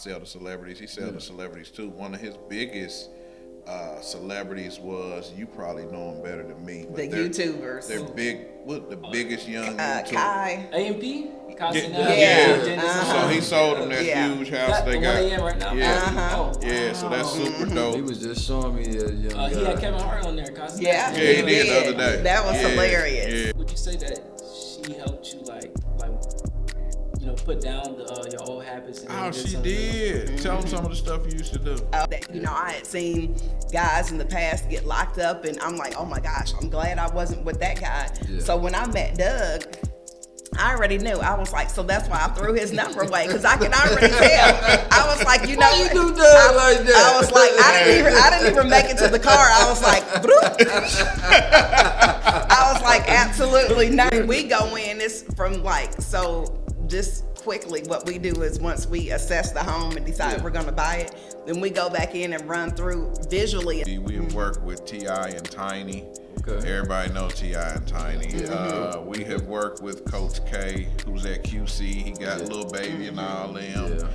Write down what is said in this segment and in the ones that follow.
sell to celebrities. He sells to celebrities too. One of his biggest celebrities was, you probably know him better than me. The YouTubers. They're big. What the biggest young YouTuber? Kai. A&P? So he sold them that huge house they the got. one they in right now? So that's super dope. He was just showing me that young guy. He had Kevin Hart on there. Cause he did the other day. That was hilarious. Yeah. Would you say that she helped you put down your old habits? And she did. Tell them some of the stuff you used to do. I had seen guys in the past get locked up, and I'm like, oh my gosh, I'm glad I wasn't with that guy. Yeah. So when I met Doug, I already knew. I was like, so that's why I threw his number away, because I can already tell. I was like, you know, why you do Doug like that? I was like, I didn't even make it to the car. I was like, I was like, absolutely not. We go in. It's from just quickly, what we do is once we assess the home and decide we're going to buy it, then we go back in and run through visually. We have worked with T.I. and Tiny. Okay. Everybody knows T.I. and Tiny. We have worked with Coach K, who's at QC. He got Lil Baby and all them.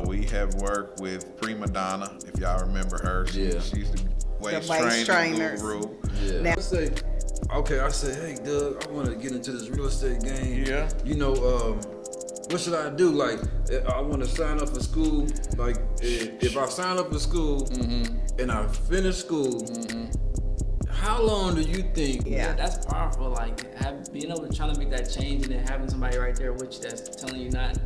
We have worked with Prima Donna, if y'all remember her. She's the waist trainer guru. Now, I say, hey Doug, I want to get into this real estate game. Yeah. What should I do? Like, I want to sign up for school. Like, if I sign up for school and I finish school, how long do you think? Yeah, that's powerful. Like, being able to try to make that change, and then having somebody right there with you that's telling you not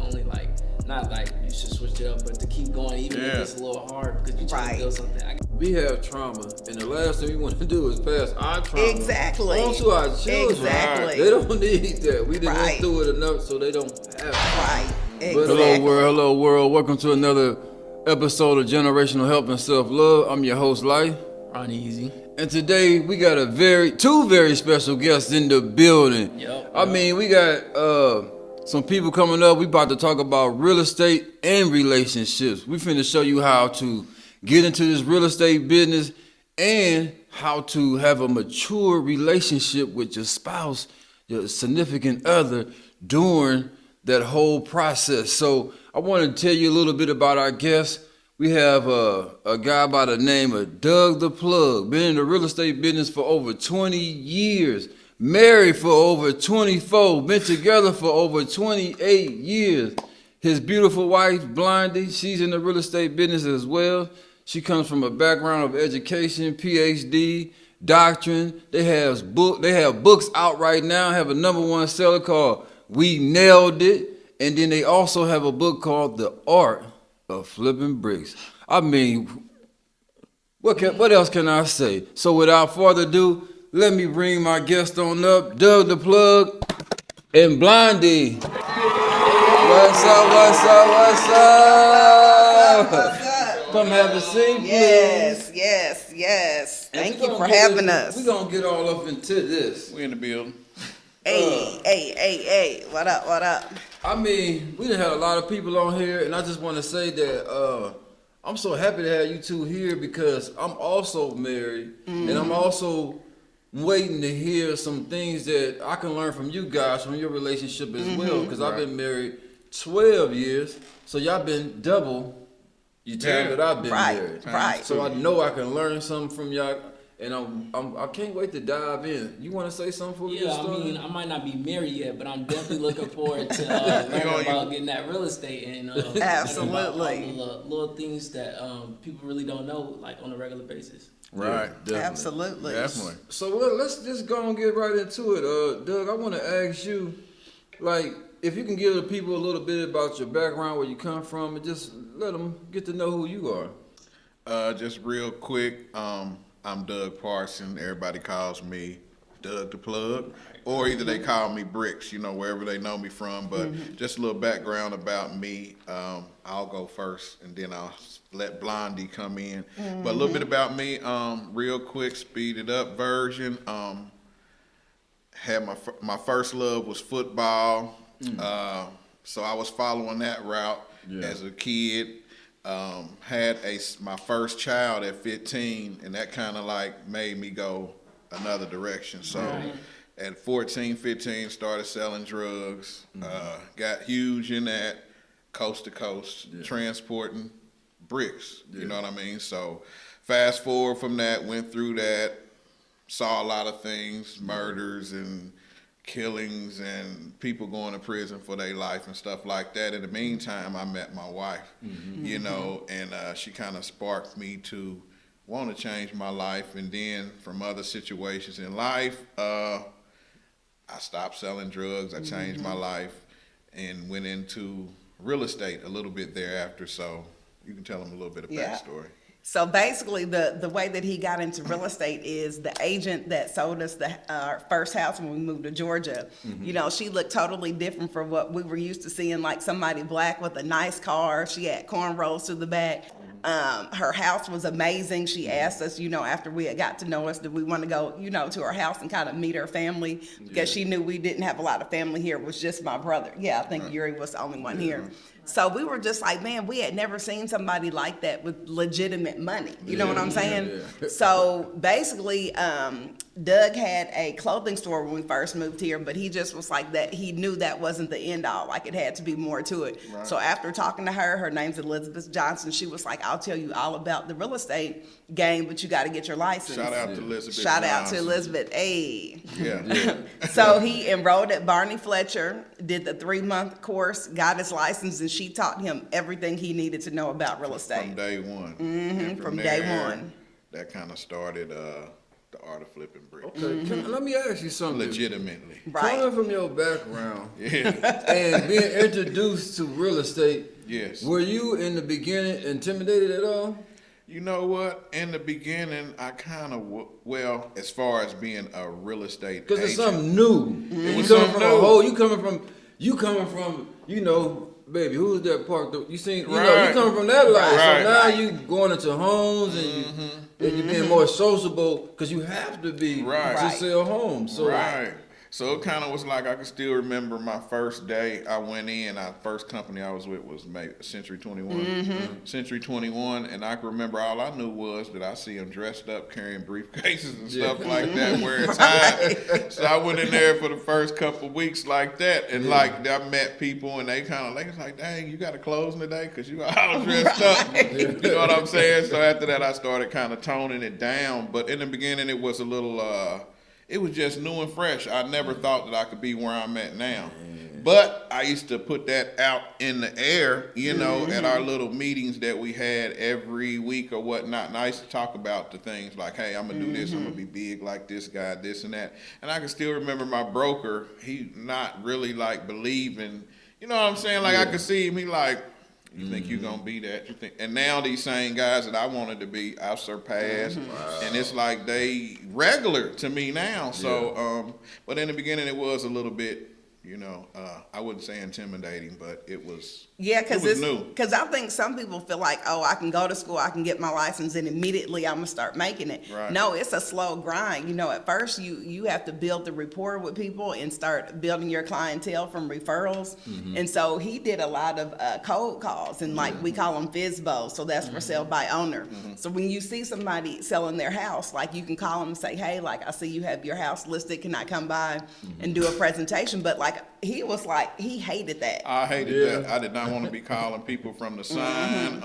like you should switch it up, but to keep going, even if it's a little hard, because you're trying to build something. We have trauma, and the last thing we want to do is pass our trauma on to our children. Exactly. They don't need that. We didn't went through it enough, so they don't have it. Right. But hello world. Welcome to another episode of Generational Help and Self-Love. I'm your host, Light. Ronnie Easy. And today we got two very special guests in the building. We got some people coming up. We about to talk about real estate and relationships. We finna show you how to get into this real estate business and how to have a mature relationship with your spouse, your significant other, during that whole process. So I want to tell you a little bit about our guests. We have a guy by the name of Doug the Plug, been in the real estate business for over 20 years, married for over 24, been together for over 28 years. His beautiful wife, Blondie, she's in the real estate business as well. She comes from a background of education, PhD, doctrine. They have books out right now, have a #1 seller called We Nailed It. And then they also have a book called The Art of Flipping Bricks. I mean, what else can I say? So without further ado, let me bring my guest on up, Doug the Plug and Blondie. What's up? Come have a seat, please. Yes. Thank you for having us. We're going to get all up into this. We in the building. Hey. What up? I mean, we done had a lot of people on here, and I just want to say that I'm so happy to have you two here because I'm also married, and I'm also waiting to hear some things that I can learn from you guys from your relationship as well, because I've been married 12 years, so y'all been double your time that I've been married. Right. So I know I can learn something from y'all. And I can't wait to dive in. You want to say something before we get started? I might not be married yet, but I'm definitely looking forward to learning about getting that real estate and absolutely about all the little things that people really don't know, like on a regular basis. Right. Yeah, absolutely. Definitely. So let's just go and get right into it. Doug, I want to ask you, like, if you can give the people a little bit about your background, where you come from, and just let them get to know who you are. Just real quick, I'm Doug Parson. Everybody calls me Doug the Plug, or either they call me Bricks, wherever they know me from. But just a little background about me. I'll go first, and then I'll let Blondie come in. But a little bit about me, real quick, speeded up version. Had my first love was football, so I was following that route as a kid. Had my first child at 15, and that kind of like made me go another direction. So at 14, 15, started selling drugs, got huge in that, coast to coast, Yeah. transporting bricks. Yeah. You know what I mean? So fast forward from that, went through that, saw a lot of things, murders and killings and people going to prison for their life and stuff like that. In the meantime, I met my wife, you know, and she kind of sparked me to want to change my life. And then from other situations in life, I stopped selling drugs. I changed my life and went into real estate a little bit thereafter. So you can tell them a little bit of backstory. So basically, the way that he got into real estate is the agent that sold us the first house when we moved to Georgia. You know, she looked totally different from what we were used to seeing, like somebody black with a nice car. She had cornrows to the back. Her house was amazing. She asked us, you know, after we had got to know us, did we want to go, you know, to her house and kind of meet her family, because she knew we didn't have a lot of family here. It was just my brother. Yeah, I think Yuri was the only one here. So we were just like, man, we had never seen somebody like that with legitimate money. You know what I'm saying? So basically, Doug had a clothing store when we first moved here, but he just was like that. He knew that wasn't the end all. Like, it had to be more to it. Right. So after talking to her name's Elizabeth Johnson, she was like, I'll tell you all about the real estate game, but you got to get your license. Shout out to Elizabeth Shout out to Johnson. Elizabeth. Hey. Yeah. So he enrolled at Barney Fletcher, did the 3-month course, got his license, and she taught him everything he needed to know about real estate. From day one. And from there, day one. That kind of started the art of flipping bricks. Okay, let me ask you something. Legitimately. Right. Coming from your background Yeah. and being introduced to real estate, Yes. were you in the beginning intimidated at all? You know what? In the beginning, I kind of, well, as far as being a real estate Because agent. it's something new. It You was coming something from new. a whole. You coming from. You know, baby, who's that park? You seen? You know, you Right. coming from that life. Right. So now you going into homes and you're being more sociable because you have to be Right. to Right. sell homes. So Right. So it kind of was like I can still remember my first day I went in. Our first company I was with was Century 21. Century 21, and I can remember all I knew was that I see them dressed up carrying briefcases and stuff like that, wearing ties. So I went in there for the first couple of weeks like that, and like I met people, and they kind of like, it's like, dang, you got a closing today because you all dressed up. You know what I'm saying? So after that, I started kind of toning it down. But in the beginning, it was a little. It was just new and fresh. I never thought that I could be where I'm at now. But I used to put that out in the air, you know, at our little meetings that we had every week or whatnot. And I used to talk about the things like, hey, I'm going to do this. I'm going to be big like this guy, this and that. And I can still remember my broker, he not really like believing, you know what I'm saying? Like I could see him, he like, you think you're gonna be that? You think? And now these same guys that I wanted to be, I've surpassed, and it's like they regular to me now. So, but in the beginning, it was a little bit, you know, I wouldn't say intimidating, but it was. Yeah, it was new. because I think some people feel like, oh, I can go to school, I can get my license, and immediately I'm gonna start making it. Right. No, it's a slow grind. You know, at first you have to build the rapport with people and start building your clientele from referrals. And so he did a lot of cold calls, and like we call them FISBOs, so that's for sale by owner. So when you see somebody selling their house, like you can call them and say, hey, like I see you have your house listed, can I come by and do a presentation? But like he was like, he hated that. I hated that. I did not want to be calling people from the sign.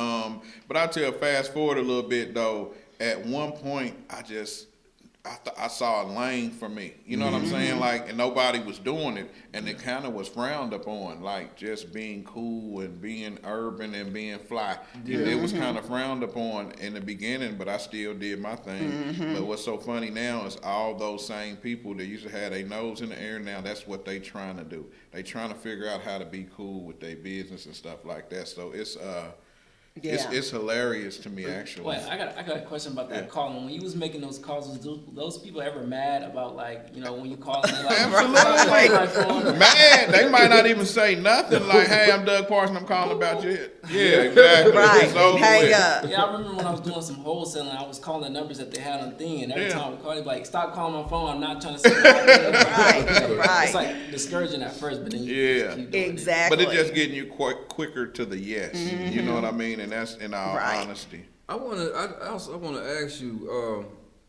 But I tell, fast forward a little bit though. At one point, I saw a lane for me. You know what I'm saying? Like, and nobody was doing it, and it kind of was frowned upon. Like just being cool and being urban and being fly. It was kind of frowned upon in the beginning, but I still did my thing. But what's so funny now is all those same people that used to have their nose in the air now, that's what they trying to do. They trying to figure out how to be cool with their business and stuff like that. So it's hilarious to me actually. Wait, I got a question about that call. When you was making those calls, was those people ever mad about, like, you know, when you call them? Like, Absolutely. Man, they might not even say nothing like, hey, I'm Doug Parson, I'm calling about you. Yeah, exactly. Right. It's over Hang with. up. Yeah, I remember when I was doing some wholesaling, I was calling the numbers that they had on the thing, and every time I called, they'd be like, stop calling my phone, I'm not trying to say Right. It's like discouraging at first, but then you just keep doing Exactly. But it's just getting you quicker to the yes. You know what I mean? And that's in all honesty. I also want to ask you,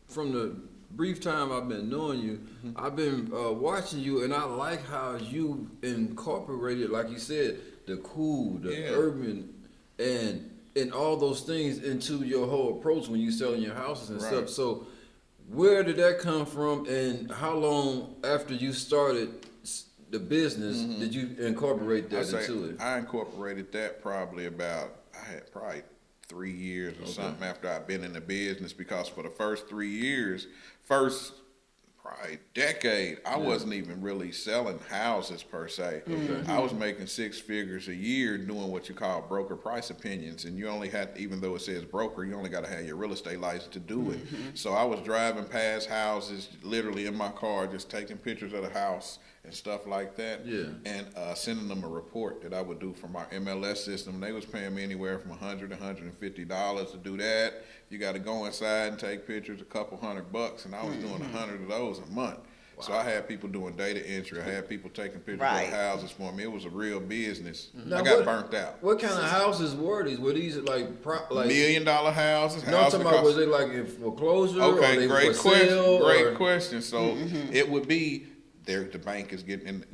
from the brief time I've been knowing you, I've been watching you, and I like how you incorporated, like you said, the cool, the Yeah. urban, and all those things into your whole approach when you selling your houses and Right. stuff. So, where did that come from, and how long after you started the business did you incorporate that into it? I incorporated that probably I had probably 3 years or something after I'd been in the business, because for the first 3 years, probably decade, I wasn't even really selling houses per se. I was making 6 figures a year doing what you call broker price opinions, and you only had, even though it says broker, you only got to have your real estate license to do it. So I was driving past houses, literally in my car, just taking pictures of the house and stuff like that, and sending them a report that I would do from our MLS system. They was paying me anywhere from $100 to $150 to do that. You got to go inside and take pictures, a couple $100, and I was doing 100 of those a month. Wow. So I had people doing data entry. I had people taking pictures of the houses for me. It was a real business. Now, I got burnt out. What kind of houses were these? Were these like $1 million houses? No, I'm talking about, was they like in foreclosure? Okay, or great for question. sale, Great or? question. So it would be the bank is getting, and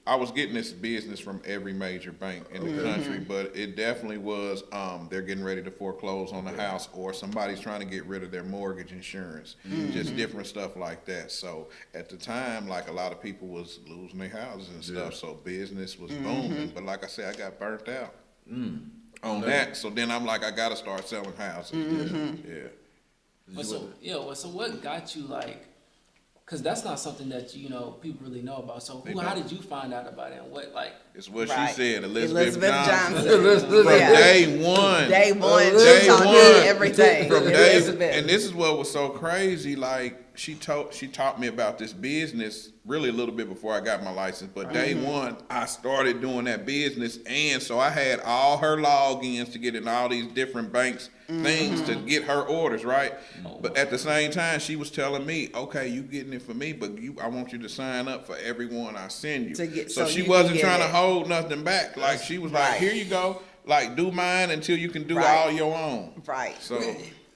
I was getting this business from every major bank in the country, but it definitely was, they're getting ready to foreclose on the house, or somebody's trying to get rid of their mortgage insurance, just different stuff like that. So at the time, like, a lot of people was losing their houses and stuff, so business was booming. But like I said, I got burnt out on that. So then I'm like, I got to start selling houses. So what got you, like, because that's not something that, people really know about. So how did you find out about it, and what, like? It's what she said, Elizabeth Johnson. From Day one. Day one, Day she taught one. me everything. From day, Elizabeth. and this is what was so crazy. Like, she taught me about this business really a little bit before I got my license. But day one, I started doing that business, and so I had all her logins to get in all these different banks things to get her orders, right? But at the same time, she was telling me, okay, you getting it for me, but I want you to sign up for everyone I send you. So she wasn't trying to hold nothing back. Like, she was like, here you go. Like, do mine until you can do all your own. Right. So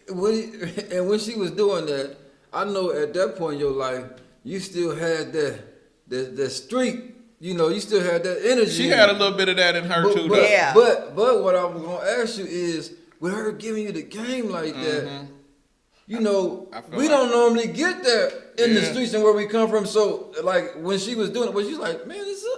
when she was doing that, I know at that point in your life, you still had that street. You still had that energy. she had a little bit of that in her too, though. Yeah. But what I'm gonna ask you is, with her giving you the game like that, we don't normally get that in the streets and where we come from. So, like, when she was doing it, was you like, man, is it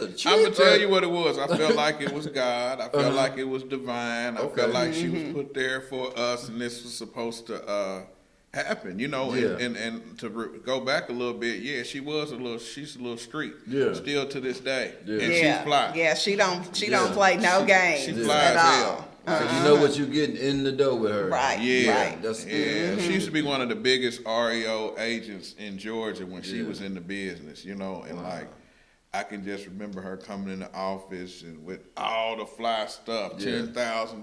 a trick? I'm gonna tell you what it was. I felt like it was God. I felt like it was divine. I felt like she was put there for us, and this was supposed to happen, and to go back a little bit, she's a little street, still to this day, and she's fly. Yeah, she don't play no games She flies at all. So you know what you're getting in the door with her. Right. Yeah, Right. She used to be one of the biggest REO agents in Georgia when she was in the business, and like, I can just remember her coming in the office and with all the fly stuff, $10,000,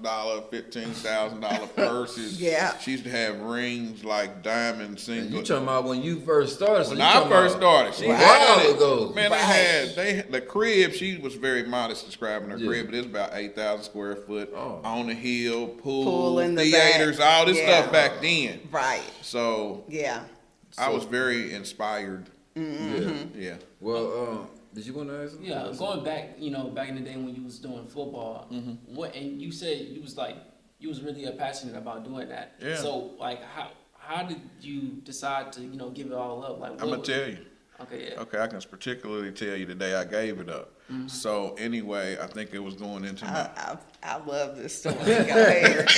$15,000 purses. Yeah. She used to have rings like diamond singles. You talking about when you first started? When I first started, she had it. Man, Right. they had the crib. She was very modest describing her crib, but it was about 8,000 square foot on the hill, pool in the theaters, back. all this stuff back then. Right. So I was very inspired. Yeah. Well, did you want to ask? Yeah, going back, back in the day when you was doing football, and you said you was really passionate about doing that. Yeah. So, like, how did you decide to give it all up? Like, I'm gonna tell you. Okay. Yeah. Okay, I can particularly tell you the day I gave it up. So anyway, I think it was going into my. I love this story. Go ahead.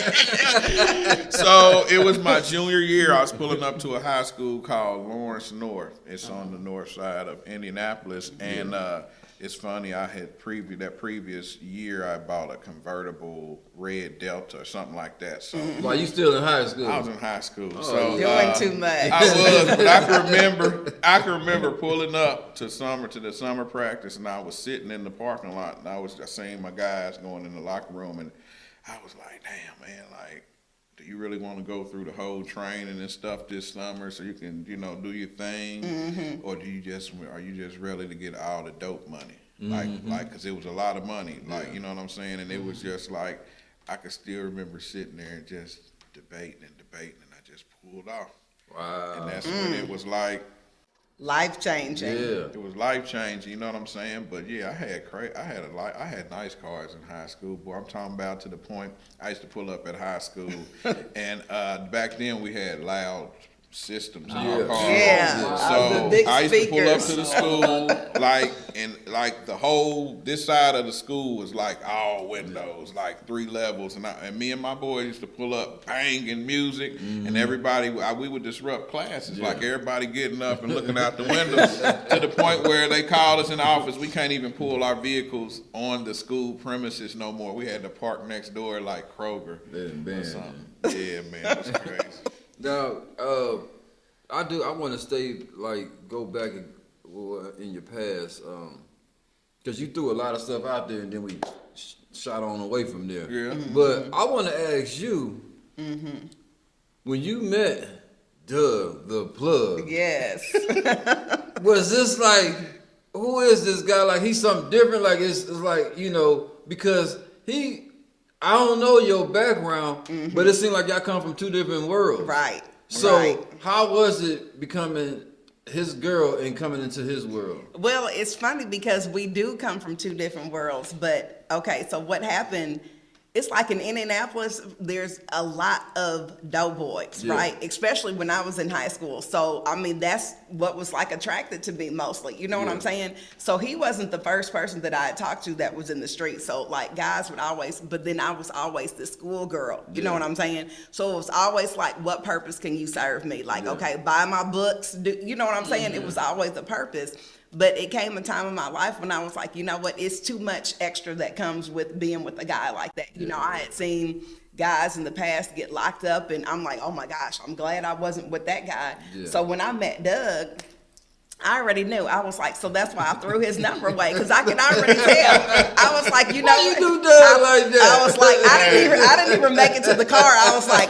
So it was my junior year. I was pulling up to a high school called Lawrence North. It's on the north side of Indianapolis, and it's funny. I had that previous year, I bought a convertible red Delta or something like that. So while you still in high school? I was in high school. So Doing too much. I was, but I can remember pulling up to the summer practice, and I was sitting in the parking lot, and I seen my guys going in the locker room, and I was like, damn, man, like, do you really want to go through the whole training and stuff this summer so you can, do your thing, or are you just ready to get all the dope money, like, because it was a lot of money, like, you know what I'm saying, and it was just like, I could still remember sitting there and just debating, and I just pulled off. Wow. And that's when it was like, Life changing. Yeah. It was life changing, you know what I'm saying? But yeah, I had nice cars in high school, boy. I'm talking about to the point I used to pull up at high school, and back then we had loud systems in our cars. Yeah. So The big I used to pull up speakers. to the school, like the whole this side of the school was like all windows, like 3 levels, and me and my boys used to pull up banging music, and everybody we would disrupt classes, like everybody getting up and looking out the windows to the point where they called us in the office. We can't even pull our vehicles on the school premises no more. We had to park next door like Kroger or something. Yeah, man, that's crazy. Now, I want to stay, go back in your past, because you threw a lot of stuff out there and then we shot on away from there. Yeah. But I want to ask you, when you met Doug, the plug, Yes. was this like, who is this guy? Like, he's something different? Like, it's like, because I don't know your background, but it seemed like y'all come from 2 different worlds. Right. So right. how was it becoming his girl and coming into his world? Well, it's funny because we do come from 2 different worlds, but okay, so what happened, it's like in Indianapolis, there's a lot of doughboys, right? Especially when I was in high school. So, I mean, that's what was like attracted to me mostly. You know what I'm saying? So he wasn't the first person that I had talked to that was in the street. So like guys would always, but then I was always the school girl. You know what I'm saying? So it was always like, what purpose can you serve me? Like, okay, buy my books. You know what I'm saying? It was always a purpose. But it came a time in my life when I was like, you know what, it's too much extra that comes with being with a guy like that. You know, I had seen guys in the past get locked up, and I'm like, oh my gosh, I'm glad I wasn't with that guy. Yeah. So when I met Doug, I already knew. I was like, so that's why I threw his number away, because I could already tell. I was like, you know, why you do Doug like that? I was like, I didn't even make it to the car. I was like,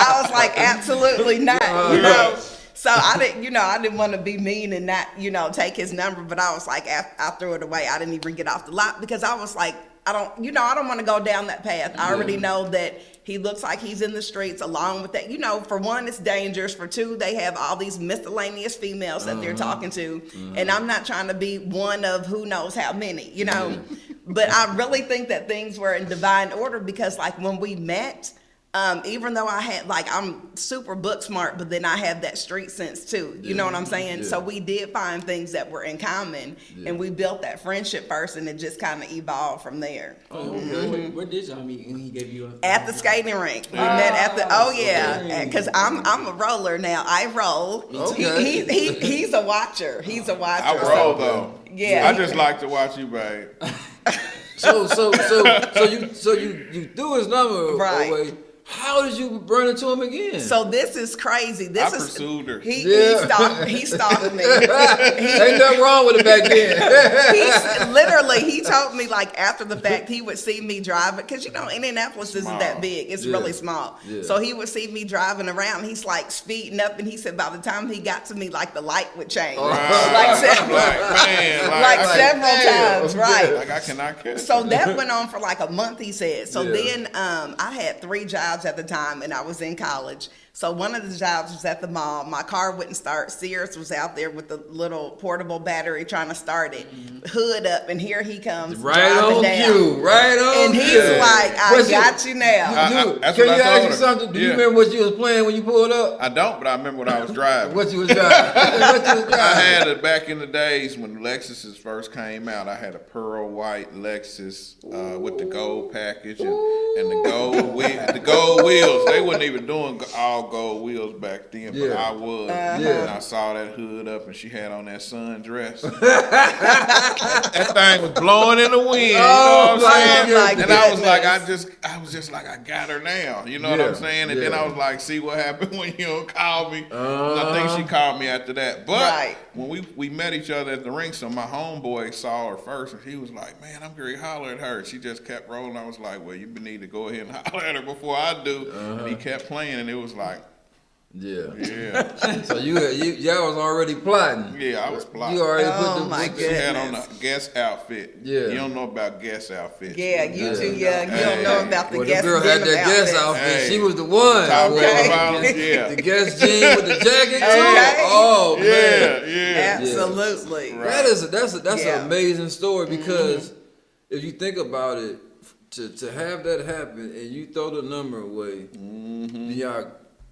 I was like, absolutely not. You know. So I didn't want to be mean and not, take his number, but I was like, I threw it away. I didn't even get off the lot because I was like, I don't want to go down that path. I already know that he looks like he's in the streets along with that. For one, it's dangerous. For two, they have all these miscellaneous females that they're talking to. And I'm not trying to be one of who knows how many, But I really think that things were in divine order because like when we met, even though I had I'm super book smart, but then I have that street sense too. You know what I'm saying? Yeah. So we did find things that were in common, and we built that friendship first, and it just kind of evolved from there. Oh, okay. Where did y'all meet? And he gave you at the skating rink. We met at the because I'm a roller now. I roll. Okay. He's a watcher. He's a watcher. I roll though. Yeah. I just like to watch you, babe. So you threw his number away. How did you run into him again? So this is crazy. I pursued her. He stalked me. Ain't nothing wrong with it back then. He told me like after the fact he would see me driving because Indianapolis isn't that big. It's really small. Yeah. So he would see me driving around. He's like speeding up, and he said by the time he got to me, like the light would change, several times, right? Like I cannot catch. So that went on for like a month. He said. So then I had 3 jobs at the time, and I was in college. So one of the jobs was at the mall. My car wouldn't start. Sears was out there with the little portable battery trying to start it. Hood up, and here he comes. Right on cue. Right on cue. And he's like, I got you now. Can you ask you something? Do you remember what you was playing when you pulled up? I don't, but I remember what I was driving. What you was driving? I had it back in the days when Lexuses first came out. I had a pearl white Lexus with the gold package and the gold wheels. They wasn't even doing all gold wheels back then, but I was. And I saw that hood up, and she had on that sundress. That thing was blowing in the wind. You know what I'm saying? And I was like, I was just like, I got her now. You know what I'm saying? And then I was like, see what happened when you don't call me. I think she called me after that. But when we met each other at the rink, so my homeboy saw her first, and he was like, man, I'm going to holler at her. She just kept rolling. I was like, well, you need to go ahead and holler at her before I do. And he kept playing, and it was like, Yeah. So y'all was already plotting. Yeah, I was plotting. You already Oh, put my the You had on goodness. a guest outfit. Yeah. You don't know about guest outfits. Yeah, you Yeah. too young. You don't know about the Well, guest the girl had denim that guest outfits. outfit. Hey. She was the one. Top Okay. color bottoms, yeah. The guest jean with the jacket too. Okay. Oh man. Yeah. Absolutely. Right. That's Yeah. an amazing story because if you think about it, to have that happen and you throw the number away, then y'all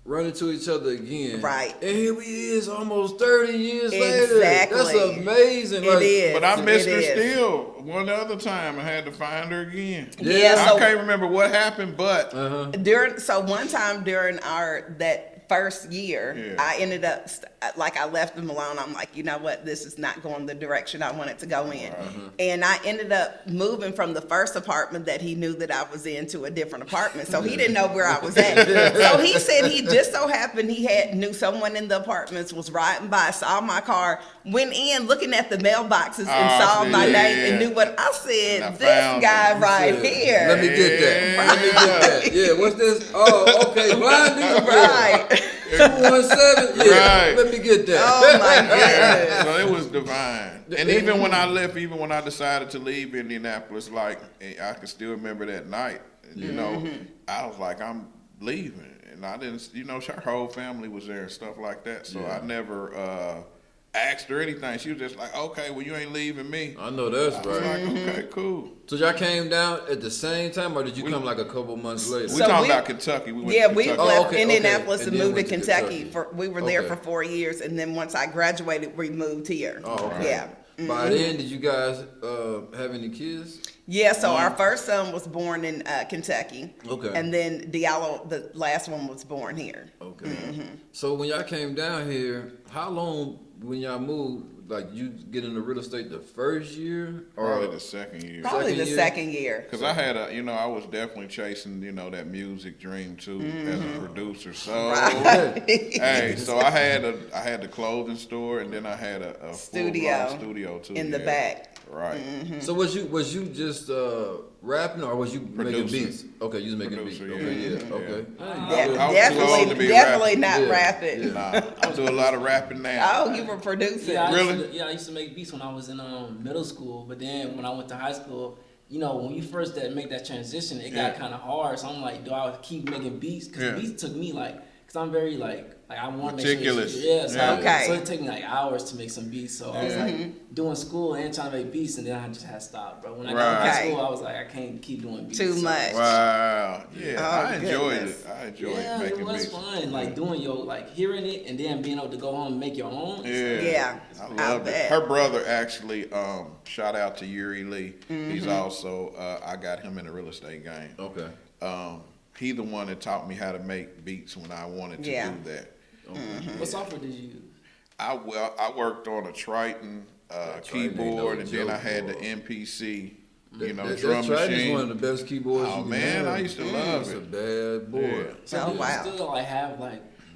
run into each other again. Right. And here we is almost 30 years later. Exactly. That's amazing. It is. But I missed her It is. still. One other time, I had to find her again. Yeah, I so can't remember what happened, but one time during that first year, Yeah. I ended up I left him alone. I'm like, you know what, this is not going the direction I wanted to go in, and I ended up moving from the first apartment that he knew that I was in to a different apartment. So he didn't know where I was at. So he said he just so happened he knew someone in the apartments, was riding by, saw my car, went in looking at the mailboxes and saw my name and knew what I said. And I This found guy him. right Yeah. here. Let me get that. Let me get that. Yeah, what's this? Oh, okay. Blind Deal. Right. 217. Yeah. Right. Let me get that. Oh my goodness. so it was divine. And even when I left, even when I decided to leave Indianapolis, like I can still remember that night. You know, I was like, I'm leaving, and I didn't. You know, her whole family was there and stuff like that. So I never asked her anything. She was just like, okay, well, you ain't leaving me. I know that's I was right. like, okay, cool. So y'all came down at the same time, or did you come like a couple months later? We So talking we- about Kentucky. We went Yeah, to we Kentucky. left okay, Indianapolis okay. and And then moved to went to Kentucky. Kentucky. We were there Okay. for 4 years, and then once I graduated, we moved here. Oh, okay. Yeah. By then, did you guys have any kids? Yeah, so our first son was born in Kentucky. Okay. And then Diallo, the last one, was born here. Okay. So when y'all came down here, how long when y'all moved? Like you get into real estate the first year, Probably or the second year. Probably Second the year? second year. Because I had I was definitely chasing, that music dream too as a producer. So, hey, so I had the clothing store, and then I had a Studio. full-blown studio too. In the yeah. back. Right. So was you just rapping, or was you making Producing. beats? Okay, you was making Producer, beats. yeah. Okay, yeah, Yeah. okay. I was too old to be Definitely rapping. not Yeah. rapping. Yeah. Nah, I do a lot of rapping now. Oh, you were producing. Yeah, Really? I used to make beats when I was in middle school, but then when I went to high school, when you first make that transition, it got kind of hard. So I'm like, do I keep making beats? Because beats took me because I'm very I want to make Meticulous. sure it's, Yeah. Okay. So it took me hours to make some beats. So I was doing school and trying to make beats, and then I just had to stop. But when I got to Right. high school, I was like, I can't keep doing beats. Too So- much. Wow. Yeah, Oh, I enjoyed goodness. it. I enjoyed Yeah, making it was beats. fun. Doing hearing it and then being able to go home and make your own. Yeah. Yeah, I I loved it. bet. Her brother actually, shout out to Yuri Lee. Mm-hmm. He's also, I got him in the real estate game. Okay. He the one that taught me how to make beats when I wanted to Yeah. do that. What software did you use? I worked on a Triton keyboard, and then I had the joke, MPC, That drum Triton is machine. one of the best keyboards. Oh, you can man, have. I used to love It's it. a bad board. So Oh, do wow. you still have got-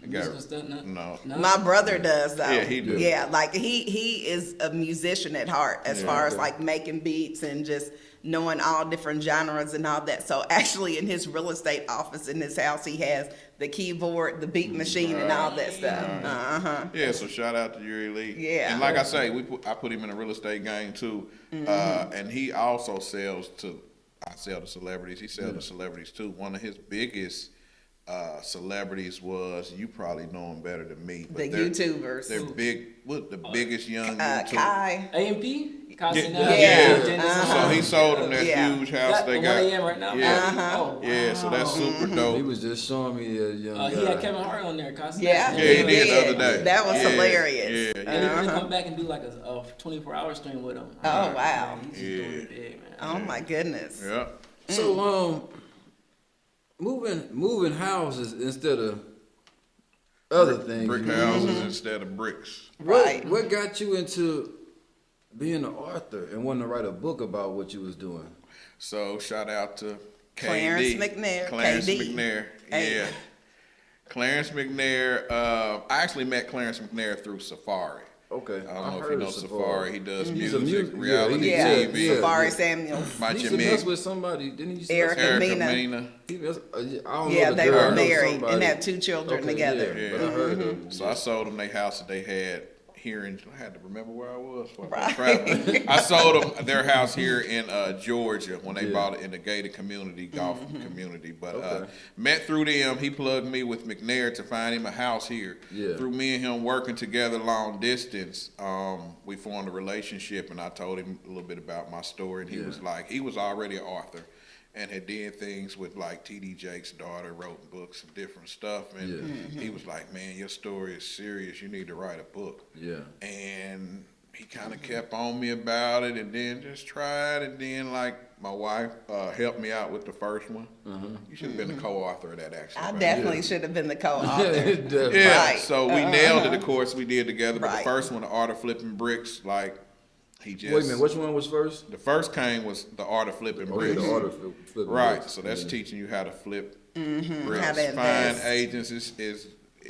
musical stuff? no. My brother does though. Yeah, he do. Yeah, he is a musician at heart as far as making beats and just knowing all different genres and all that. So actually in his real estate office in his house he has the keyboard, the beat machine and all that stuff. Uh-huh. Yeah, so shout out to Yuri Lee. Yeah. And like I say, I put him in a real estate game too. And he also I sell to celebrities. He sells to celebrities too. One of his biggest celebrities was, you probably know him better than me. The they're- YouTubers. They're big, the biggest young YouTuber. Kai. A&P? Yeah. So he sold them that Yeah. huge house That, they the got. 1 a.m. right now? Yeah. Oh, Yeah, so that's super dope. He was just showing me that young he had guy. Kevin Hart on there. Cosby. Yeah. Yeah, he did the other day. That was Yeah, hilarious. yeah, And he gonna come back and do like a 24-hour stream with him. Oh, wow. He's just doing it big, man. Oh my goodness. Yeah. So moving houses instead of other things. Brick houses instead of bricks. Right. What got you into being an author and wanting to write a book about what you was doing? So shout out to Clarence KD. McNair, Clarence KD. McNair. Hey. Yeah. Clarence McNair. I actually met Clarence McNair through Safari. Okay. I don't know if heard you know of Safari. He does He's a music, mu- reality Yeah, TV. Safari Samuels. My He used to Jimmy, mess with somebody, didn't he? Erica Erica Mena. Mena. He mess, I don't Yeah, know the they girl, I were know married somebody. and had 2 children Okay, together. Yeah, but I heard of him. So I sold them their house that they had here in. I had to remember where I was. While I was Right. traveling. I sold them their house here in Georgia when they Yeah. bought it in the gated community, golf community. But Okay. met through them. He plugged me with McNair to find him a house here. Yeah. Through me and him working together long distance, we formed a relationship, and I told him a little bit about my story, and he Yeah. was like, he was already an author. And had did things with like T.D. Jake's daughter, wrote books and different stuff. And he was like, man, your story is serious. You need to write a book. Yeah. And he kind of kept on me about it, and then just tried. And then like my wife helped me out with the first one. You should have been the co-author of that, actually. I right? definitely should have been the co-author. Definitely. Yeah, Right. so we nailed it, of course, we did together. But Right. the first one, The Art of Flipping Bricks, like, he just... Wait a minute, which one was first? The first came was The Art of Flipping Oh, yeah, Bricks. the order flipping Right, bricks. so that's Yeah. teaching you how to flip How bricks. to Find invest. agents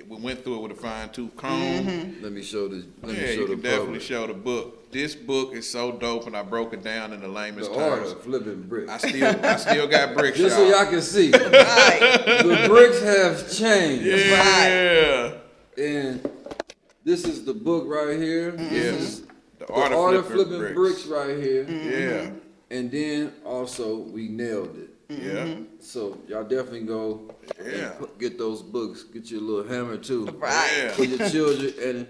we went through it with a fine tooth comb. Let me show this. Let Yeah, me show you the can definitely public. show the book. This book is so dope, and I broke it down in the lamest The order terms. of flipping bricks. I still got bricks, Just so y'all. y'all can see, Right. the bricks have changed. Yeah, And this is the book right here. This is the the art art of of flipping flipping bricks. bricks right here. Yeah, And then also we nailed it. yeah, So y'all definitely go Yeah. and get those books. Get your little hammer too. Right. yeah. For your children and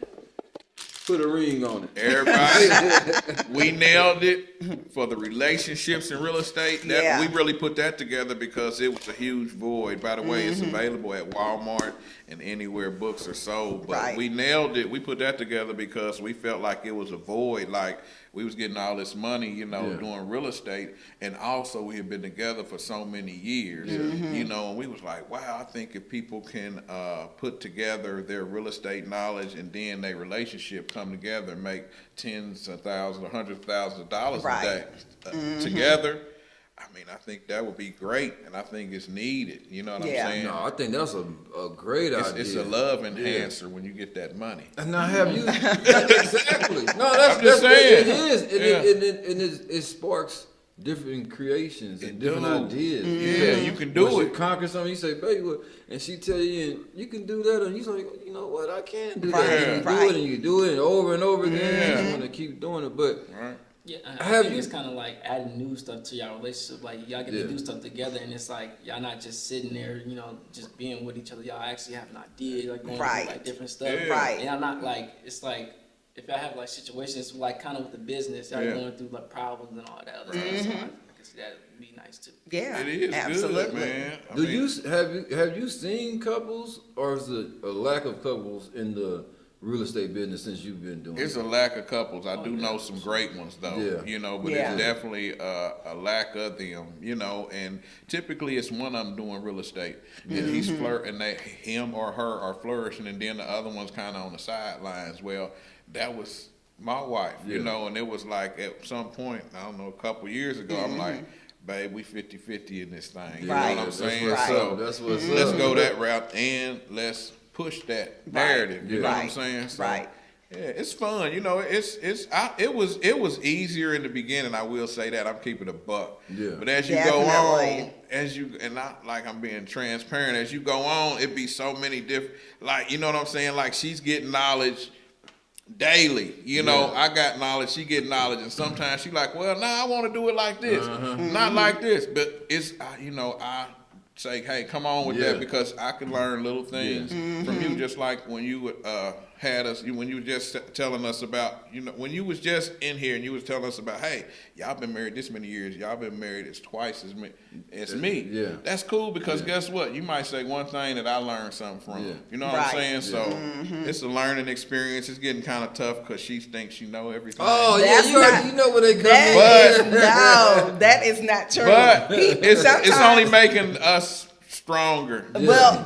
put a ring on it. Everybody, we nailed it for the relationships in real estate. Yeah. We really put that together because it was a huge void. By the way, it's available at Walmart and anywhere books are sold. But Right. we nailed it. We put that together because we felt like it was a void. Like we was getting all this money, Yeah. doing real estate. And also we had been together for so many years, and we was like, wow, I think if people can put together their real estate knowledge and then their relationship come together and make tens of thousands or hundreds of thousands of dollars Right. a day together, I mean, I think that would be great, and I think it's needed. You know what Yeah. I'm saying? No, I think that's a great idea. It's a love enhancer when you get that money. And now have you exactly? No, that's I'm just that's saying. it is, and, Yeah. it sparks different creations and It different do. ideas. Yeah, you can do Once it. You conquer something, you say, "Baby," what?" And she tell you, and you can do that, and you like, you know what? I can do that. Right, And you do right. it, and you do it over and over again. Yeah. You want to keep doing it, but Right? Yeah, Have I think you- it's kind of like adding new stuff to y'all relationship. Like y'all get Yeah. to do stuff together, and it's like y'all not just sitting there, just being with each other. Y'all actually have an idea, like going Right. through like different stuff. Yeah. Right. And y'all not like it's like if y'all have like situations like kind of with the business, y'all Yeah. going through like problems and all that other stuff. So I can see that would be nice too. Yeah. It is Absolutely. good, man. I do mean, you have you seen couples, or is it a lack of couples in the real estate business since you've been doing It's it? a lack of couples. I do know some great ones though, Yeah. but Yeah. it's definitely a lack of them, and typically it's one of them doing real estate and he's flirting, him or her are flourishing, and then the other one's kind of on the sidelines. Well, that was my wife, Yeah. and it was like at some point, I don't know, a couple years ago, I'm like, babe, we 50-50 in this thing. You Right. know what I'm That's saying? what's So up. That's what's let's up. go that route and let's push that narrative. You know what I'm Right. saying? So, Right. yeah, it's fun. It was easier in the beginning. I will say that. I'm keeping a buck. Yeah. But as you go Definitely. on, and not like I'm being transparent, as you go on, it be so many different. Like, you know what I'm saying? Like she's getting knowledge daily. I got knowledge. She get knowledge, and sometimes she like, well, I want to do it like this, not like this. But it's I say, hey, come on with Yeah. that because I can learn little things from you, just like when you had us, when you were just telling us about, when you was just in here and you was telling us about, hey, y'all been married this many years, y'all been married as twice as me. Yeah. That's cool because guess what? You might say one thing that I learned something from. Yeah. You know what Right. I'm saying? So it's a learning experience. It's getting kind of tough because she thinks she know everything. Oh yeah, That's you know where they come That in. is, no, that is not true. But it's Sometimes- only making us stronger. Well,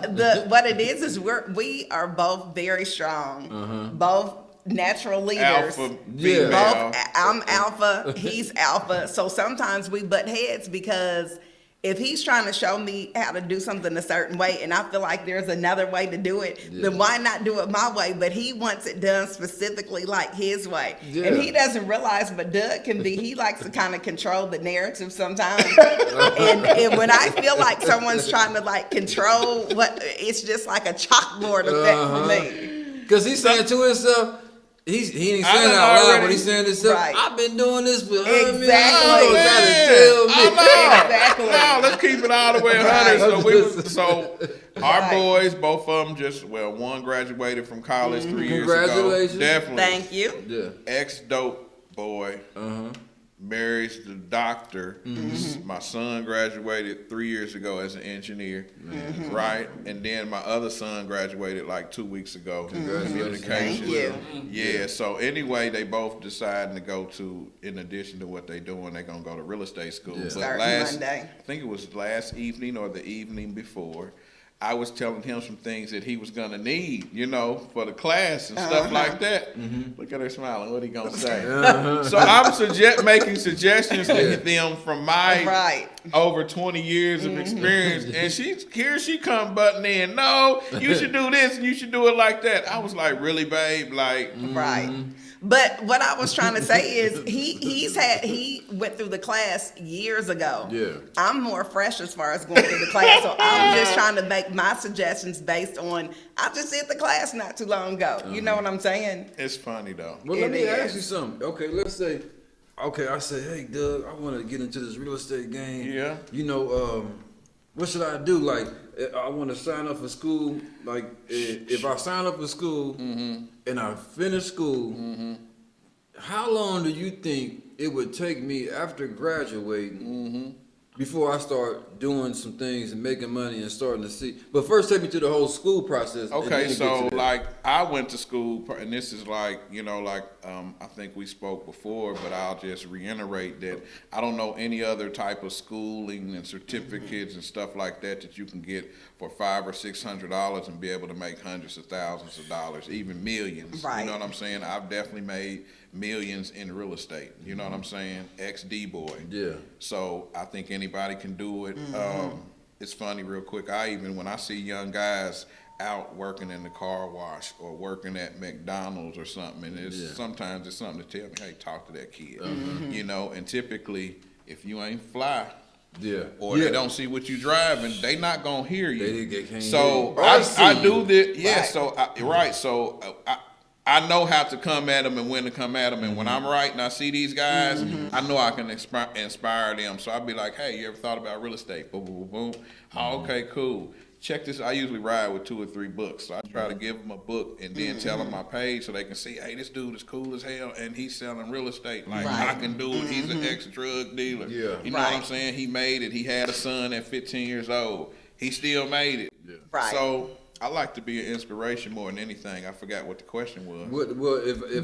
what it is we are both very strong, both natural leaders. Alpha, Yeah. female. Both, I'm alpha, he's alpha. So sometimes we butt heads because if he's trying to show me how to do something a certain way and I feel like there's another way to do it, then why not do it my way? But he wants it done specifically like his way. Yeah. And he doesn't realize, but Doug he likes to kind of control the narrative sometimes. and when I feel like someone's trying to like control it's just like a chalkboard effect for me. Because he's saying to himself, he ain't saying it out loud, but he's saying to himself, Right. I've been doing this for Exactly. Exactly. Exactly. No, let's keep it all the way 100. So our boys, both of them one graduated from college 3 years ago. Congratulations. Definitely. Thank you. Yeah. Ex-dope boy. Marries the doctor. My son graduated 3 years ago as an engineer, right? And then my other son graduated like 2 weeks ago. Communications. Thank you. Yeah. So anyway, they both deciding to go to, in addition to what they doing, they're gonna go to real estate school. Yeah. But Starting Monday. I think it was last evening or the evening before, I was telling him some things that he was gonna need, for the class and stuff like that. Look at her smiling. What he gonna say? So I'm making suggestions to them from my over 20 years of experience, and she come butting in. No, you should do this and you should do it like that. I was like, really, babe? Like, Right. But what I was trying to say is he went through the class years ago. Yeah. I'm more fresh as far as going through the class, so I'm just trying to make my suggestions based on I just did the class not too long ago. You know what I'm saying? it's funny though. Well, let It me ask is. you something. Okay, let's say, I say, hey, Doug, I want to get into this real estate game. Yeah. What should I do? Like, I want to sign up for school. Like, if I sign up for school and I finish school, how long do you think it would take me after graduating before I start doing some things and making money and starting to see? But first, take me through the whole school process. and then Okay, get so to that. like I went to school, and this is like, I think we spoke before, but I'll just reiterate that I don't know any other type of schooling and certificates and stuff like that you can get for $500 or $600 and be able to make hundreds of thousands of dollars, even millions. Right. You know what I'm saying? I've definitely made millions in real estate. You know what I'm saying? Ex-D boy. Yeah. So I think anybody can do it. It's funny, real quick. When I see young guys out working in the car wash or working at McDonald's or something, and sometimes it's something to tell me, hey, talk to that kid. And typically, if you ain't fly, or they don't see what you driving, they not gonna hear you. They can't so hear you. I do this. Yeah. Right. So I know how to come at them and when to come at them. And when I'm right and I see these guys, I know I can inspire them. So I'll be like, hey, you ever thought about real estate? Boom, boom, boom, boom. Oh, okay, cool. Check this. I usually ride with 2 or 3 books. So I try to give them a book and then tell them my page so they can see, hey, this dude is cool as hell and he's selling real estate. Like, I can do it. He's an ex-drug dealer. Yeah. You know what I'm saying? He made it. He had a son at 15 years old. He still made it. Yeah. Right. So I like to be an inspiration more than anything. I forgot what the question was.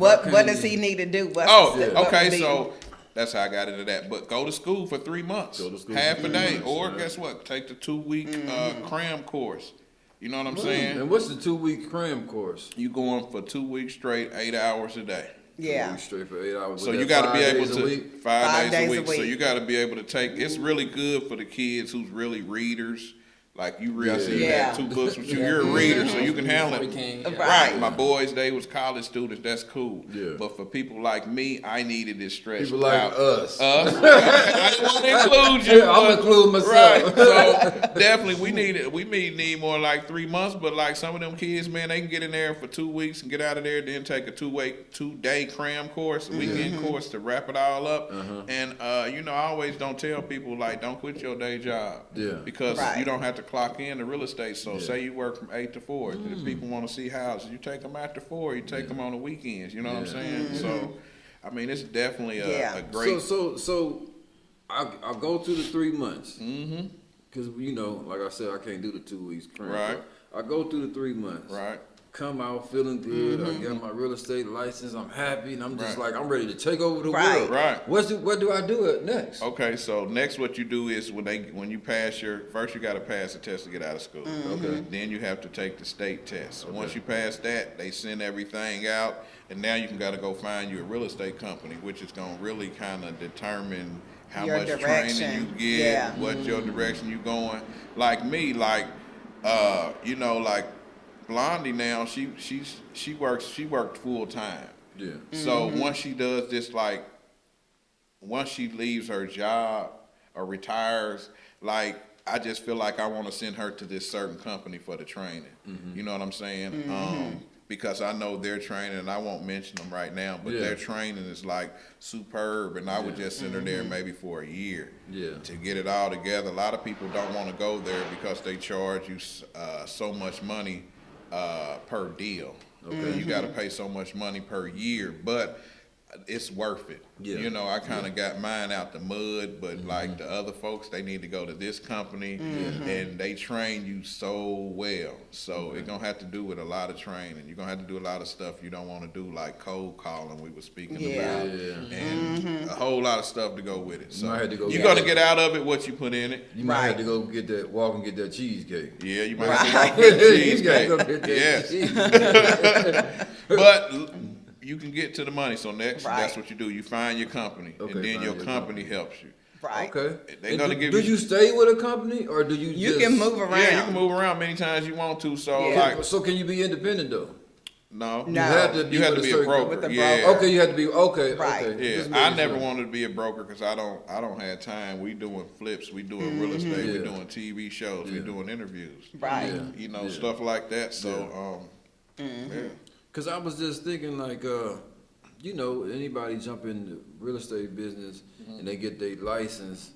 What does he need to do? Okay, so that's how I got into that. But go to school for 3 months, half a day, or guess what? Take the 2-week cram course. You know what I'm saying? And what's the 2-week cram course? You going for 2 weeks straight, 8 hours a day. 2 Yeah. weeks straight for 8 hours. So you got to be able to 5 days a week. So week. you got to be able to take. It's really good for the kids who's really readers. Like you really see you had 2 books with you. You're a reader, so you can handle it. Right. My boys, they was college students. That's cool. Yeah. But for people like me, I needed it stretched People like out. us. I didn't want to include you. Yeah, I'm but- including myself. Right. So definitely, we may need more like 3 months. But like some of them kids, man, they can get in there for 2 weeks and get out of there, then take a 2-day cram course, a weekend course to wrap it all up. And I always don't tell people like, don't quit your day job. Yeah. Because you don't have to clock in to real estate. So say you work from 8 to 4. If people want to see houses, you take them after 4. You take them on the weekends. You know what I'm saying? So, I mean, it's definitely a great. So I'll go through the 3 months. Because, like I said, I can't do the 2 weeks. Right. I go through the 3 months. Right. Come out feeling good. I got my real estate license. I'm happy, and I'm just Right. like I'm ready to take over the Right. world. Right. What do I do next? Okay, so next what you do is when you pass first you got to pass the test to get out of school. Okay. Then you have to take the state test. So once you pass that, they send everything out, and now you got to go find you a real estate company, which is going to really kind of determine how Your much direction. training you get, Yeah. what your direction you going. Like me, like you know, like Blondie now, she worked full time. Yeah. So once she does this, like once she leaves her job or retires, like I just feel like I want to send her to this certain company for the training. You know what I'm saying? Because I know their training, and I won't mention them right now, but their training is like superb, and I would just send her there maybe for a year to get it all together. A lot of people don't want to go there because they charge you so much money per deal. Okay, you got to pay so much money per year, but it's worth it. You know, I kind of got mine out the mud, but like the other folks, they need to go to this company, and they train you so well. So it's gonna have to do with a lot of training. You're gonna have to do a lot of stuff you don't want to do, like cold calling we were speaking about, and a whole lot of stuff to go with it. So might have to go you're get gonna get out of it what you put in it. You might have to go get that, walk and get that cheesecake. Yeah, you might have to walk with the cheesecake. You gotta go get that Yes. cheesecake. But you can get to the money. So next, Right. that's what you do. You find your company, Okay, and then find your your company helps you. Right. Okay. They're And gonna give do you- you stay with a company or do you? You just, can move around. Yeah, you can move around many times you want to. So Yeah. like, So can you be independent though? no, No. You have to be, you have to with be a certain broker. With the Yeah. broker. Okay, you have to be okay. Right. Okay. Yeah, Just I making never sure. wanted to be a broker because I don't have time. We doing flips, we doing real estate, we Yeah. doing TV shows, we Yeah. doing interviews. Right. Yeah. You know, Yeah. stuff like that. So, yeah. Cause I was just thinking like, you know, anybody jump in the real estate business and they get their license,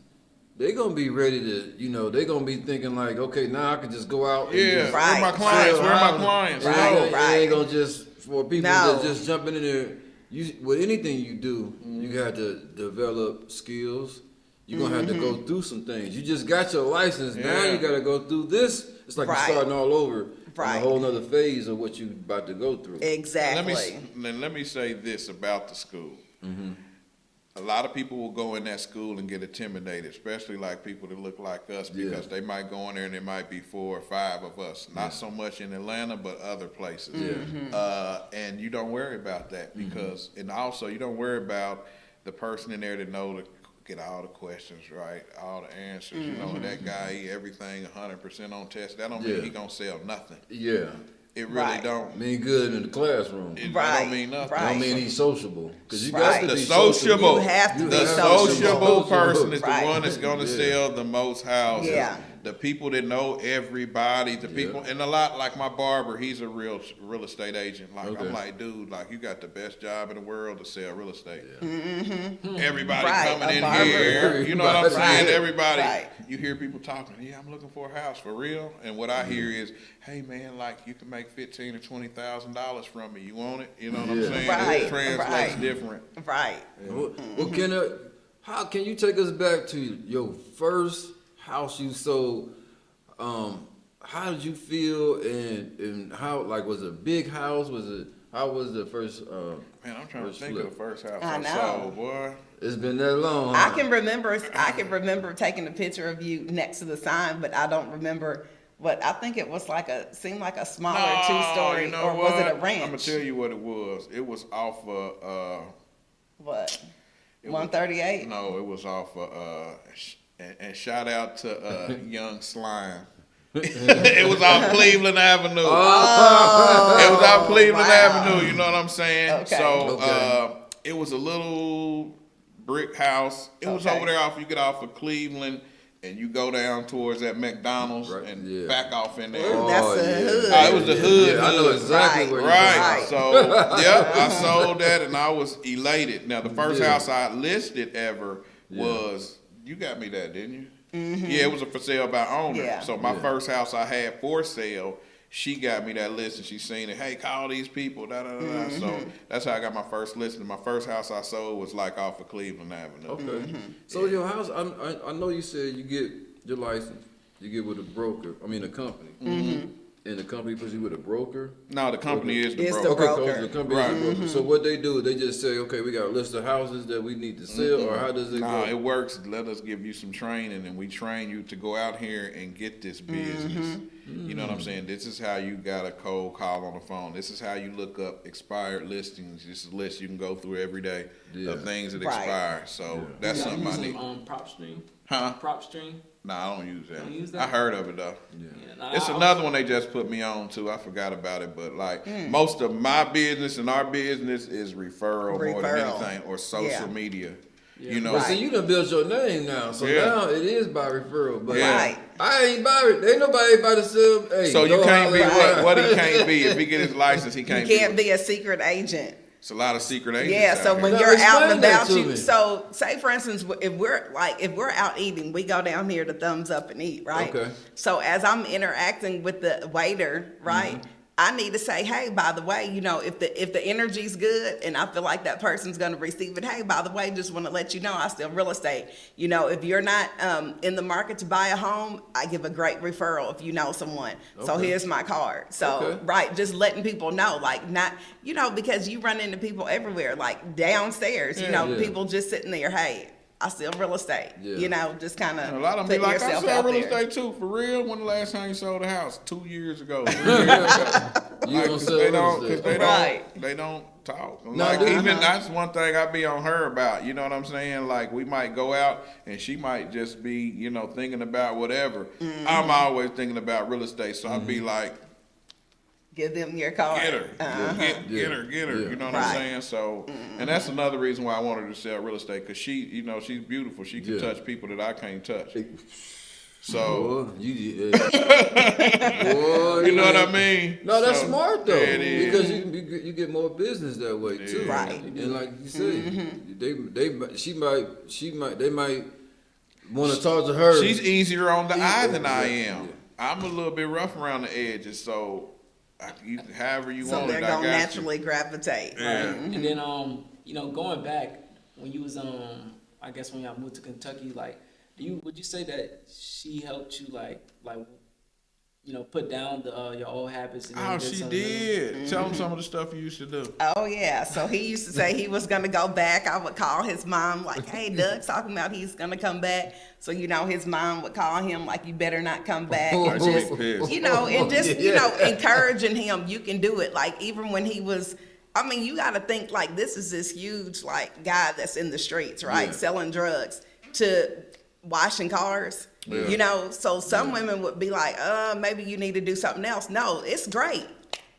they gonna be ready to, you know, they gonna be thinking like, okay, now I can just go out. And Yeah, just where my Right. clients? sell Where my houses. clients? It ain't Right, gonna- It right. ain't gonna just for people No. that just jumping in there. You with anything you do, you have to develop skills. You're gonna have to go through some things. You just got your license. Now Yeah. you gotta go through this. It's like Right. you're starting all over. Right. On a whole nother phase of what you about to go through. Exactly. Let me say this about the school. A lot of people will go in that school and get intimidated, especially like people that look like us, because they might go in there and there might be 4 or 5 of us. Not so much in Atlanta, but other places. And you don't worry about that because, and also you don't worry about the person in there that know to get all the questions right, all the answers. You know, that guy, everything 100% on test. That don't mean he gonna sell nothing. Yeah. It really Right. don't. Mean good in the classroom. It Right, don't mean nothing. right. Don't mean he's sociable. Because you Right. got to The be sociable, You have to the be sociable sociable. person is Right. the one that's going to sell the most houses. Yeah. The people that know everybody, the people, and a lot like my barber, he's a real estate agent. Like Okay. I'm like, dude, like you got the best job in the world to sell real estate. Everybody Right, coming a in barber. here, you know what I'm saying? Right. Everybody, Right. you hear people talking. Yeah, I'm looking for a house for real. And what I hear is, hey man, like you can make $15,000 or $20,000 from me. You want it? You know what I'm Yeah. saying? Right, It translates right. different. Right. Well, how can you take us back to your first house you sold? How did you feel and how, like, was it a big house? How was the first, Man, I'm trying to first think flip? of the first house I I, know. sold, boy. It's been that long, I huh? can remember taking a picture of you next to the sign, but I don't remember what I think it was seemed like a smaller No, 2-story, you know or was it a what? ranch? I'm gonna tell you what it was. It was off of What? it was- 138? no, it was off of and shout out to Young Slime. It was off Cleveland Avenue. It was off Cleveland wow. Avenue. You know what I'm saying? Okay. So Okay. it was a little brick house. It was Okay. over there off. You get off of Cleveland and you go down towards that McDonald's Right, and yeah. back off in there. Ooh, that's the hood. Oh, it was the hood, Yeah, I know hood. exactly Right, where you're Right. Right. So, yep, I sold that and I was elated. Now, the first Yeah. house I listed ever was, you got me that, didn't you? Yeah, it was a for sale by owner. Yeah. So my Yeah. first house I had for sale, she got me that list and she seen it. Hey, call these people. Da da da da. So that's how I got my first listing. My first house I sold was like off of Cleveland Avenue. Okay. So your house, I know you said you get your license, you get with a broker, a company. And the company puts you with a broker? No, the company is the It's the broker. broker. The company is the broker. So what they do, they just say, okay, we got a list of houses that we need to sell, or how does it No, go? it works. Let us give you some training, and we train you to go out here and get this business. You know what I'm saying? This is how you got a cold call on the phone. This is how you look up expired listings. This is a list you can go through every day of things that Right. expire. So that's Y'all something I use need. Prop Stream? Huh? Prop Stream? Nah, I don't use that. Don't use I that? heard of it though. Yeah, nah, It's another one they just put me on too. I forgot about it, but like most of my business and our business is referral more than Referral. anything, or social Yeah. media. Yeah. You know, But see, you done built your name now, so Yeah. now it is by referral. But Yeah. Right. I ain't by it. Ain't nobody about to sell. Hey, so you go can't be holler. what he can't be. If he get his license, he You can't, can't be a secret agent. It's a lot of secret agents. Yeah, out so here. when Now you're out and explain that about, to you me. so say for instance, if we're out eating, we go down here to Thumbs Up and Eat, right? Okay. So as I'm interacting with the waiter, right, I need to say, hey, by the way, you know, if the energy's good and I feel like that person's gonna receive it, hey, by the way, just want to let you know I still real estate. You know, if you're not in the market to buy a home, I give a great referral if you know someone. So Okay. here's my card. So Okay. right, just letting people know, like not, you know, because you run into people everywhere, like downstairs, you know, Yeah. people just sitting there, hey, I still real estate. Yeah. You know, just kind of A lot of them be like, I sell real estate too. For real, when the last time you sold a house? 2 years ago. 3 years ago. You Like, don't 'cause sell they real don't, estate. cause they Right. they don't talk. No, Like they- even that's one thing I be on her about. You know what I'm saying? Like we might go out and she might just be, you know, thinking about whatever. I'm always thinking about real estate, so I'd be like, Give them your card. get her, get her. Yeah. You know what Right. I'm saying? So, and that's another reason why I wanted to sell real estate, cause she, you know, she's beautiful. She can Yeah. touch people that I can't touch. So, Boy, boy, you know what I mean? No, that's So, smart though, yeah, it is. because you get more business that way too. Yeah. Right. And like you say, they might want to talk to her. She's easier on the eye than I Yeah. am. I'm a little bit rough around the edges, so however you So want they're it, I gonna got naturally gravitate. Yeah. And then you know, going back when you was I guess when y'all moved to Kentucky, like would you say that she helped you like you know, put down the your old habits and you. then Oh, did she something new? did. Tell them some of the stuff you used to do. Oh yeah. So he used to say he was gonna go back. I would call his mom like, "Hey, Doug's talking about he's gonna come back." So you know, his mom would call him like, "You better not come back." Oh, And she'd just, be pissed. you know, and just you Yeah. know, encouraging him. You can do it. Like even when he was. I mean, you got to think like this is this huge like guy that's in the streets, right, Yeah. selling drugs to washing cars. Yeah. You know, so some women would be like, maybe you need to do something else. No, it's great.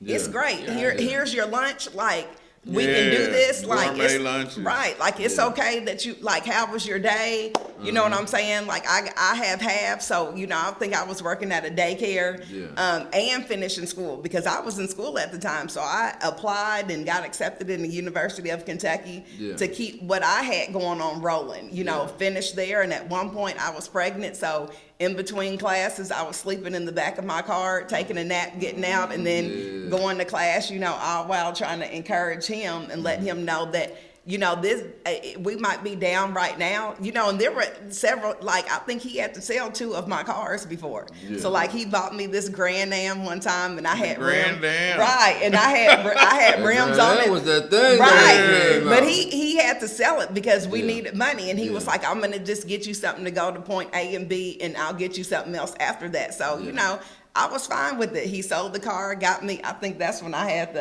It's Yeah. great. Yeah. Here's your lunch. Like we can do Yeah. this. Like Gourmet it's lunches. right. Like it's okay that you like. How was your day? You know what I'm saying? Like I have half. So you know, I think I was working at a daycare, Yeah. and finishing school because I was in school at the time. So I applied and got accepted in the University of Kentucky Yeah. to keep what I had going on rolling. You know, Yeah. finished there. And at one point I was pregnant. So in between classes, I was sleeping in the back of my car, taking a nap, getting out, and then Yeah. going to class, you know, all while trying to encourage him and letting him know that, you know, this we might be down right now, you know, and there were several, like, I think he had to sell 2 of my cars before. Yeah. So, like, he bought me this Grand Am one time, and I had Grand Am. right, and I had rims on That it. was that thing. Right, that came but out. he had to sell it because we Yeah. needed money, and he was Yeah. like, "I'm gonna just get you something to go to point A and B, and I'll get you something else after that." So Yeah. you know, I was fine with it. He sold the car, got me. I think that's when I had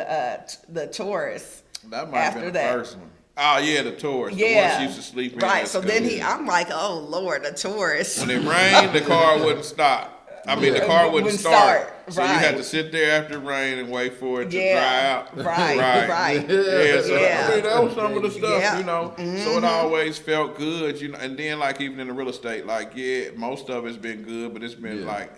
the Taurus. That might have After been the that. first one. Oh yeah, the Taurus. Yeah, The one she used to sleep in. right. at So school. then I'm like, "Oh Lord, a Taurus." When it rained, the car wouldn't stop. I mean, the car wouldn't Wouldn't start. start, So you right. had to sit there after it rained and wait for it to Yeah, dry out. right. Yeah, so Yeah. I mean, that was some of the stuff, Yeah. you know. So it always felt good, you know. And then, like, even in the real estate, like, yeah, most of it's been good, but it's been Yeah. like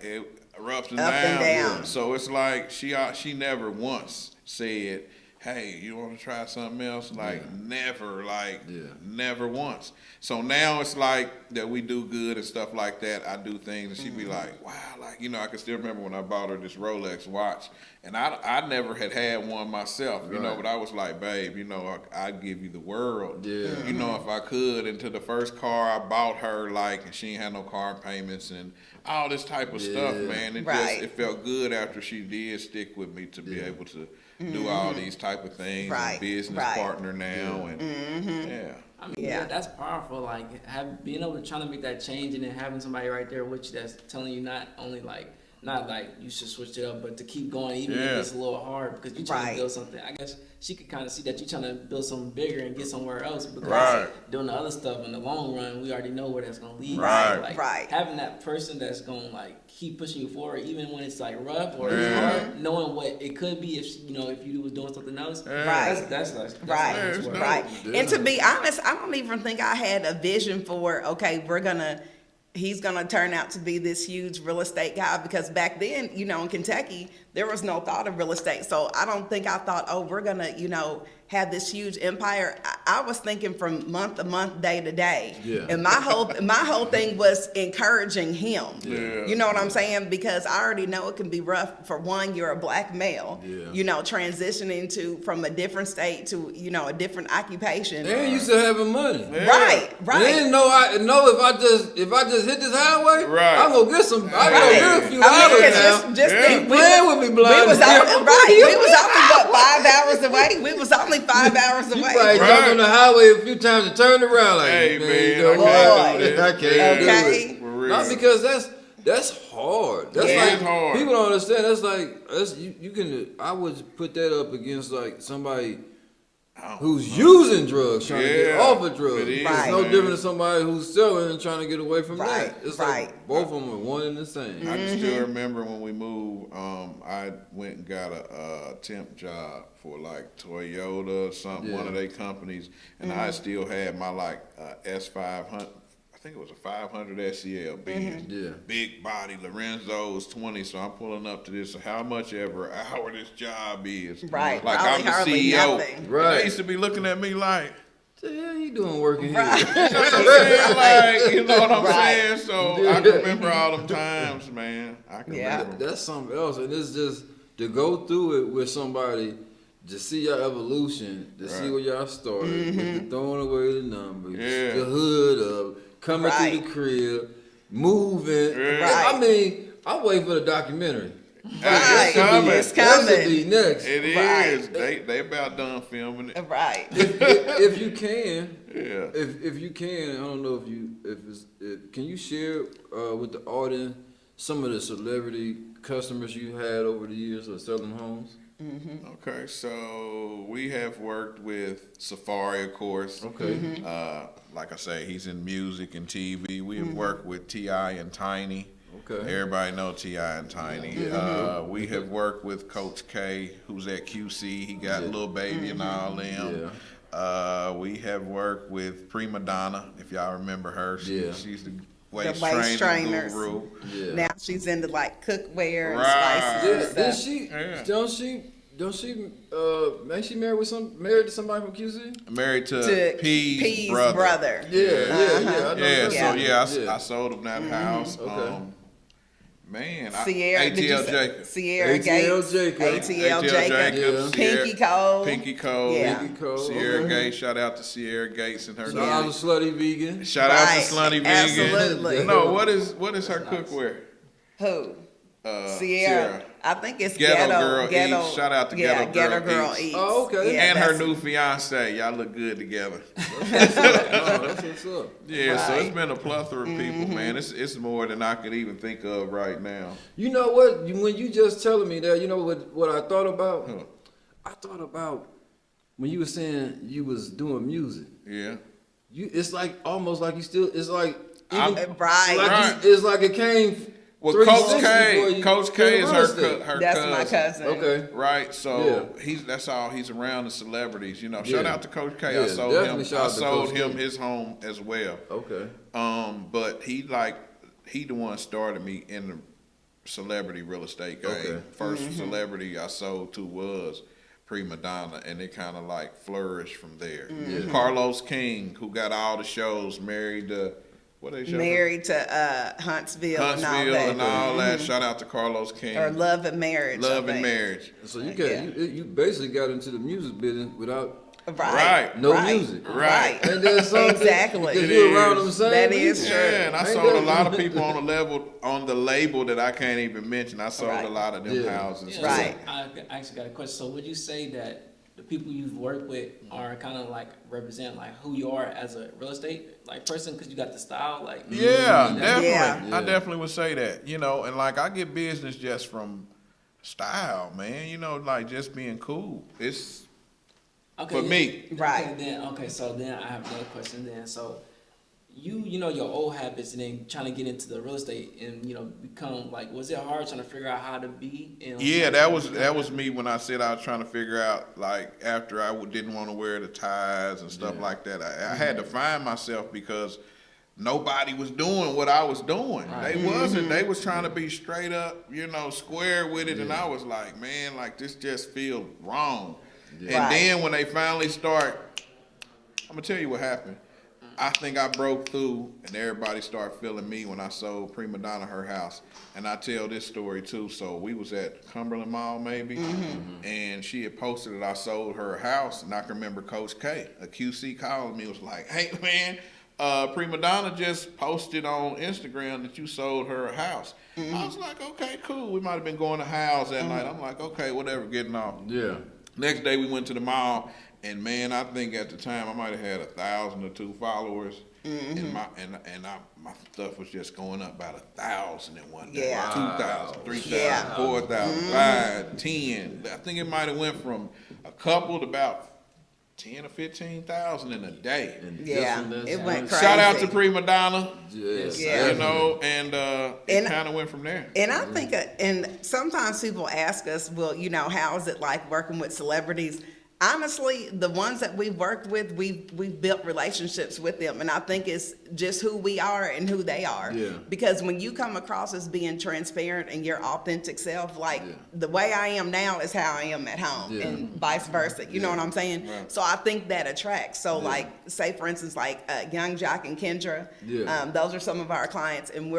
ups and Up and downs. down. So it's like she never once said hey, you want to try something else? Like never, Yeah. never once. So now it's like that we do good and stuff like that. I do things and she'd be like, wow, like, you know, I can still remember when I bought her this Rolex watch and I never had one myself, you know, Right. but I was like, babe, you know, I'd give you the world, Yeah. you know, if I could. And to the first car I bought her, like, and she ain't had no car payments and all this type of stuff, man. It felt good after she did stick with me to be able to do all these type of things. And business partner now, and I mean, that's powerful. Like being able to try to make that change and then having somebody right there with you that's telling you not only not like you should switch it up, but to keep going even if it's a little hard because you're trying to build something. I guess she could kind of see that you're trying to build something bigger and get somewhere else because doing the other stuff in the long run, we already know where that's gonna lead. Like having that person that's gonna like keep pushing you forward even when it's like rough or it's hard, knowing what it could be if if you was doing something else. That's right. And to be honest, I don't even think I had a vision for he's gonna turn out to be this huge real estate guy because back then, you know, in Kentucky, there was no thought of real estate. So I don't think I thought, oh, we're gonna, you know, have this huge empire. I was thinking from month to month, day to day. Yeah. And my whole thing was encouraging him. Yeah. You know what I'm saying? Because I already know it can be rough. For one, you're a black male, you know, transitioning from a different state to, you know, a different occupation. And you still having money. Right. And know if I just hit this highway, I'm gonna get some. I'm gonna get a few dollars now. Just think, playing with me, blind. We was only about 5 hours away. We was only 5 hours away. You probably jumped on the highway a few times and turned around like, hey man, you know what? I can't do Okay. it. Not because that's hard. That's like hard. people don't understand. That's you can. I would put that up against like somebody who's using drugs, trying to get off of drugs. It's No different than somebody who's selling and trying to get away from that. It's Right. like both of them are one and the same. I can still remember when we moved, I went and got a temp job for like Toyota or something, one of their companies, and I still had my like S500. I think it was a 500 SEL Benz. Big body, Lorenzo's 20. So I'm pulling up to this. How much ever hour this job is? Right. Like Probably I'm the hardly CEO. nothing. Right. They used to be looking at me like, What the hell you doing working here? Right. you know what I'm saying? Like, you know what I'm saying? So I can remember all them times, man. I can remember. That's something else, and it's just to go through it with somebody, to see your evolution, to see where y'all started, with the throwing away the numbers, the hood up, coming through the crib, moving. I mean, I'm waiting for the documentary. Right. It's coming. That should be next. It is. They about done filming it. Right. If you can, Yeah. if you can, I don't know can you share with the audience some of the celebrity customers you had over the years of selling homes? Okay, so we have worked with Safari, of course. Okay. Like I say, he's in music and TV. We have worked with T.I. and Tiny. Okay. Everybody know T.I. and Tiny. We have worked with Coach K, who's at QC. He got Lil Baby and all them. We have worked with Prima Donna, if y'all remember her. She's the waist training guru. Now she's into like cookware and spices and stuff. Don't she married to somebody from QC? Married to P's brother. I sold him that house. Man, ATL Jacobs. Sierra Gates. Pinky Cole. Sierra Gates. Shout out to Sierra Gates and her. Shout out to Slutty Vegan. Shout out to Slutty Vegan. Absolutely. No, what is her cookware? Who? Sierra. I think it's Ghetto Girl Eats. Shout out to Ghetto Girl Eats. Oh, okay. And her new fiance. Y'all look good together. That's what's up. Yeah, so it's been a plethora of people, man. It's more than I could even think of right now. You know what? When you just telling me that, you know what I thought about? I thought about when you were saying you was doing music. Yeah. It's like almost like you still. It's like It's like it came. Well, Coach K is her That's cousin. my cousin. Okay. Right, so that's all. He's around the celebrities, you know. Shout out to Coach K. I sold him his home as well. Okay. But he the one started me in the celebrity real estate game. Okay. First celebrity I sold to was Prima Donna, and it kind of like flourished from there. Mm-hmm. Carlos King, who got all the shows, married to what they show? Married to Huntsville, Huntsville and all that. Shout out to Carlos King. Or Love and Marriage. I Love and think. Marriage. So you got you basically got into the music business without Right. no music. Right. And there's something Exactly. because It you're around is. them same That is people. true. Yeah, and I Ain't sold a that- lot of people on the label that I can't even mention. I sold Right. a lot of them Yeah. houses. Yeah, Right. So I actually got a question. So would you say that the people you've worked with are kind of like represent like who you are as a real estate like person because you got the style like Yeah, definitely. Yeah. I definitely would say that. You know, and like I get business just from style, man. You know, like just being cool. It's Okay, for me. Right. So then I have another question then. So you know your old habits and then trying to get into the real estate and become like was it hard trying to figure out how to be and Yeah, that was me when I said I was trying to figure out like after didn't want to wear the ties and stuff like that. I had to find myself because nobody was doing what I was doing. Right. They wasn't. They was trying to be straight up, square with it, and I was like, man, like this just feels wrong. And Right. then when they finally start, I'm gonna tell you what happened. I think I broke through, and everybody started feeling me when I sold Prima Donna her house. And I tell this story too. So we was at Cumberland Mall maybe, and she had posted that I sold her house, and I can remember Coach K, a QC, calling me, was like, "Hey man, Prima Donna just posted on Instagram that you sold her a house." I was like, "Okay, cool." We might have been going to house that night. I'm like, "Okay, whatever, getting off." Yeah. Next day we went to the mall, and man, I think at the time I might have had 1,000 or 2 followers, and my stuff was just going up about 1,000 in one day. Yeah. 2,000, 3,000, Yeah. 4,000, 5, 10. I think it might have went from a couple to about 10 or 15,000 in a day. Yeah, it went crazy. Shout out to Prima Donna, Yes. Yeah. and it And- kind of went from there. And I think, and sometimes people ask us, well, how is it like working with celebrities? Honestly, the ones that we've worked with, we've built relationships with them, and I think it's just who we are and who they are. Yeah. Because when you come across as being transparent and your authentic self, like the way I am now is how I am at home, Yeah. and vice versa. You know what I'm saying? Right. So I think that attracts. So like, say for instance, like Young Jock and Kendra, Yeah. those are some of our clients, and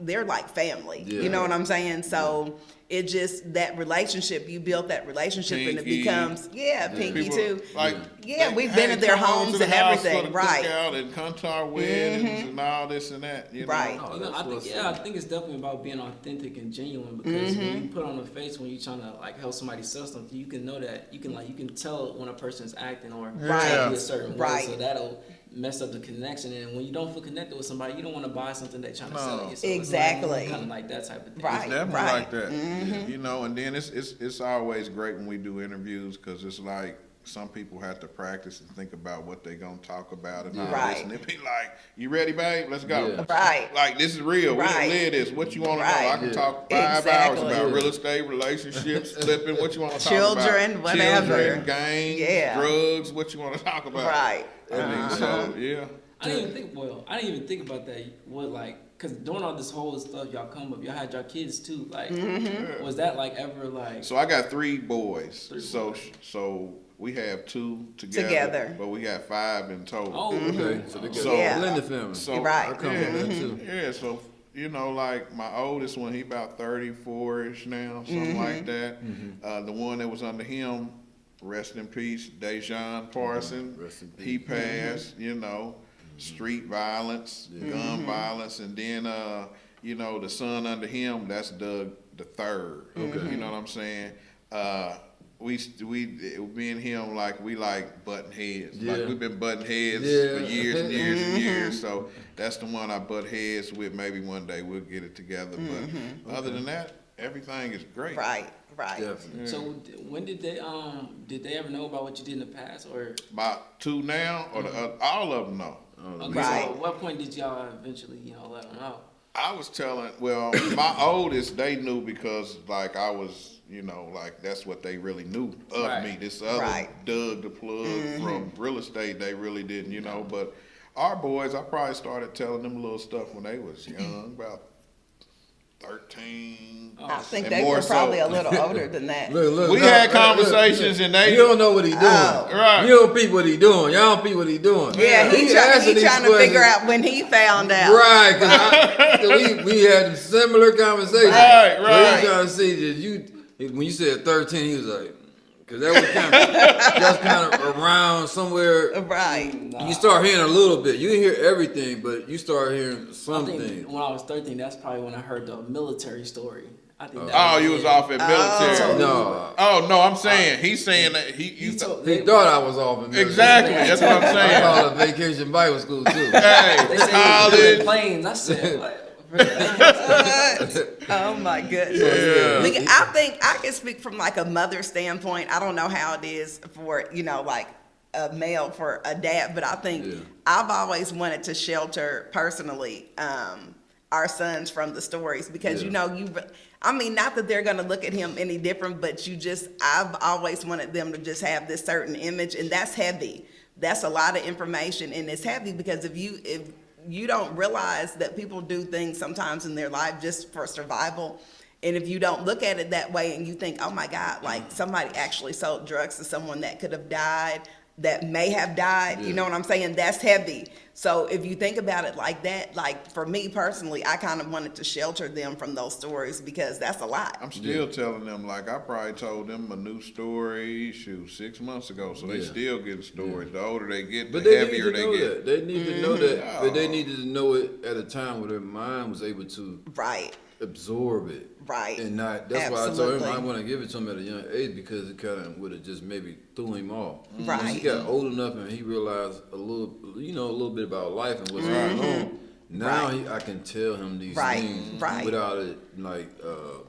they're like family. Yeah. You know what I'm saying? So. It just that relationship, you built that relationship and it Pinky. becomes Pinky People, too. like, Yeah, they- we've been hey, at their come on homes to the and house everything, for the right. cookout and come to our weddings and all this and that. Right. Oh, You know, that's I think it's definitely about being authentic and genuine because when you put on a face when you're trying to like help somebody sell something, you can know that you can tell when a person's acting or Right. trying to be a certain way. Right. So that'll mess up the connection. And when you don't feel connected with somebody, you don't want to buy something they're trying to sell you. So Exactly. Kind of like that type of thing. Right. It's definitely right. like that, and then it's always great when we do interviews because it's like some people have to practice and think about what they're gonna talk about and all Right. this, and they be like, "You ready, babe? Let's go." Yeah. Right. Like this is real. We Right. done live this. What you want to know? Right. I can Yeah. talk 5 hours Exactly. about real estate, relationships, flipping. What you want to talk Children, about? whatever. Children, gangs, Yeah. drugs. What you want to talk about? Right. I mean, so yeah. I didn't even think about that. What like, cause doing all this whole stuff y'all come up, y'all had your kids too. Like, was that like ever like? So I got 3 boys. Three So we have 2 together, Together. but we got 5 in total. Oh, Okay. So they got So- a blended family. So Right. I come from that too. Yeah, so like my oldest one, he about 34ish now, something like that. The one that was under him, rest in peace, Dejan Parson. Rest in peace. He passed, street violence, gun violence, and then the son under him, that's Doug the third. Okay. You know what I'm saying? We me and him we butting heads. Yeah. Like we've been butting heads Yeah. for years and years and years. So that's the one I butt heads with. Maybe one day we'll get it together. But other than that, everything is great. Right. Right. Definitely. So when did they ever know about what you did in the past or? About 2 now, or all of them know. Okay, Right. So at what point did y'all eventually let them know? I was telling, my oldest, they knew because I was, that's what they really knew of Right. me. This other Right. Doug the plug from real estate, they really didn't, but our boys, I probably started telling them little stuff when they was young, about 13. I think and they more were probably so. a little older than that. Look, We had conversations and they. You don't know what he doing. Oh. Right. You don't peep what he doing. Y'all don't peep what he doing. Yeah, he asking these trying to figure questions. out when he found out. Right, because we had similar conversations. Right, So right. he trying to see that when you said 13, he was like, because that was kind of just kind of around somewhere. Right. You start hearing a little bit. You didn't hear everything, but you start hearing I something. think when I was 13, that's probably when I heard the military story. I think. Oh, you was off at military. No, Oh no, I'm saying he's saying that he thought I was off in military. exactly. That's what I'm I saying. call it vacation Bible school too. They Hey, said he was college. planes. I said, what? Oh my goodness. Yeah. I think I can speak from like a mother standpoint. I don't know how it is for, like a male for a dad, but I think I've always wanted to shelter personally our sons from the stories because not that they're going to look at him any different, but I've always wanted them to just have this certain image, and that's heavy. That's a lot of information, and it's heavy because if you don't realize that people do things sometimes in their life just for survival. And if you don't look at it that way and you think, oh my God, like somebody actually sold drugs to someone that could have died, that may have died, you know what I'm saying? That's heavy. So if you think about it like that, like for me personally, I kind of wanted to shelter them from those stories because that's a lot. I'm still telling them, like, I probably told them a new story, 6 months ago, so they still get stories. The older they get, the But they need heavier to know they get. that. They need to know that, but they needed to know it at a time where their mind was able to absorb it. Right. And not, that's why I told him I Absolutely. want to give it to him at a young age because it kind of would have just maybe threw him off. Right. Once he got old enough and he realized a little bit about life and what's going on. Now I can tell him these things without it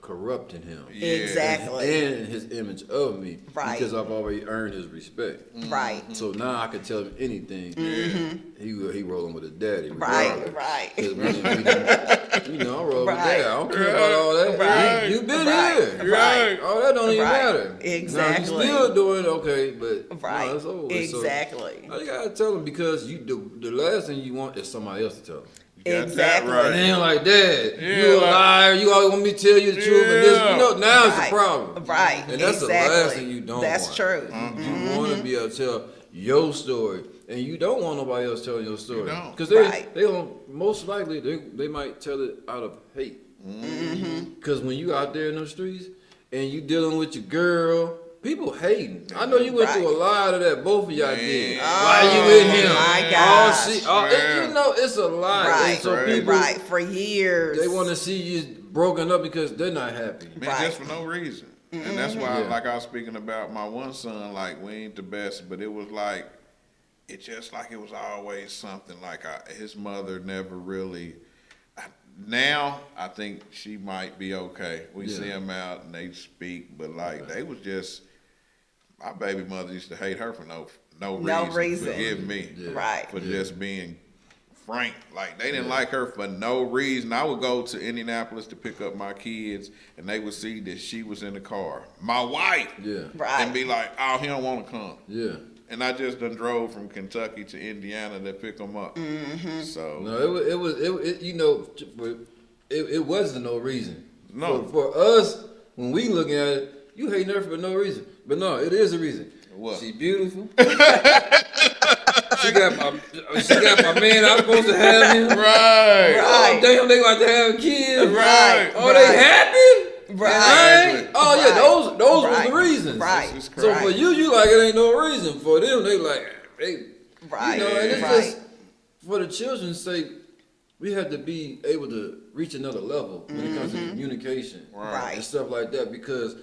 corrupting him. Yeah. Exactly. And his image of me because I've already earned his respect. Right. So now I can tell him anything. He rolling with his daddy. Right. You know, I roll with dad. I don't care about all that. Right. You been Right. here. Right. All that don't even matter. Exactly. Now, you still doing okay, but Right. no, it's over. Exactly. So, I gotta tell him because the last thing you want is somebody else to tell him. You got Exactly. that And right. then like, Dad, Yeah, you a like- liar. You always want me to tell you the truth. And this, now it's a Right. problem. Right. And that's the last thing you don't That's want. true. You want to be able to tell your story, and you don't want nobody else telling your story. You don't. Because Right. they don't, most likely they might tell it out of hate. Because when you out there in those streets and you dealing with your girl, people hating. I know you went through a lot of that. Both of y'all did. Why you in here? my gosh. It's a lot. Right. And so people, Right. For years. they want to see you broken up because they're not happy. Man, Right. just for no reason. And that's why, like I was speaking about my one son, like, we ain't the best, but it was like, it just like it was always something. Like, his mother never really. Now, I think she might be okay. We see them out and they speak, but like, they was just, my baby mother used to hate her for no reason. Forgive me. Right. For just being frank. Like, they didn't like her for no reason. I would go to Indianapolis to pick up my kids, and they would see that she was in the car. My wife. Yeah. Right. And be like, oh, he don't want to come. Yeah. And I just done drove from Kentucky to Indiana to pick them up. So. No, it wasn't no reason. No. For us, when we look at it, you hating her for no reason. But no, it is a reason. What? She beautiful. she got my man I'm supposed to have him. Right. Oh damn, they got to have kids. Right. Oh, they happy? Right. Exactly. Oh yeah, Right. those Right. was the reasons. Right. This is So for crazy. you like it ain't no reason. For them, they like Right. You know, and it's Right. just for the children's sake, we have to be able to reach another level when it comes to communication Right. and stuff like that. Because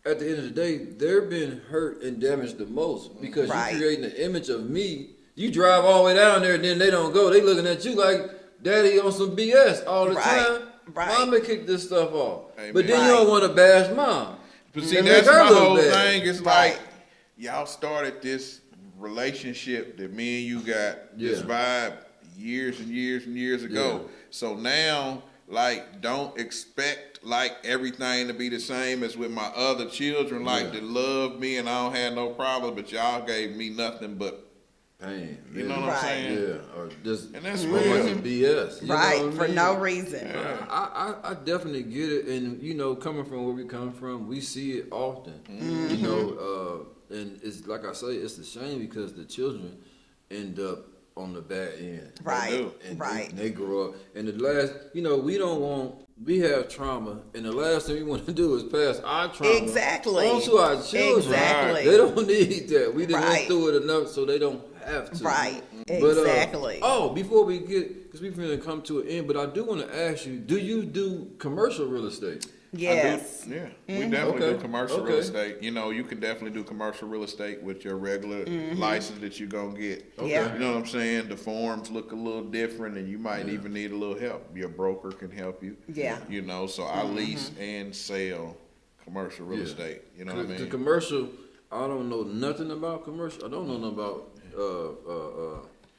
at the end of the day, they're being hurt and damaged the most because Right. you're creating an image of me. You drive all the way down there, and then they don't go. They looking at you like daddy on some BS all the Right. time. Right. Mama kick this stuff off, Amen. but then Right. you don't want to bash mom. But see, And that's make her my look whole bad. thing. It's Right. like, y'all started this relationship that me and you got this Yeah. vibe years and years and years ago. Yeah. So now, like, don't expect like everything to be the same as with my other children. Like, Yeah. that love me and I don't have no problem, but y'all gave me nothing but pain. You know what I'm Right. saying? Yeah, or just And that's a bunch real. of BS. You know Right, what I for mean? no reason. I definitely get it, and coming from where we come from, we see it often. And it's like I say, it's a shame because the children end up on the bad end. Right, do. And right. they grow up, and the last, we have trauma, and the last thing we want to do is pass our trauma Exactly. on to our children. Exactly. They don't need that. We done Right. went through it enough, so they don't have to. Right, But, exactly. before we get, because we're going to come to an end, but I do want to ask you, do you do commercial real estate? Yes. We definitely Okay. do commercial real Okay. estate. You can definitely do commercial real estate with your regular license that you're gonna get. Yeah. You know what I'm saying? The forms look a little different, and you might even need a little help. Your broker can help you. Yeah. So I lease and sell commercial real estate. You know what I The mean? commercial, I don't know nothing about commercial. I don't know nothing about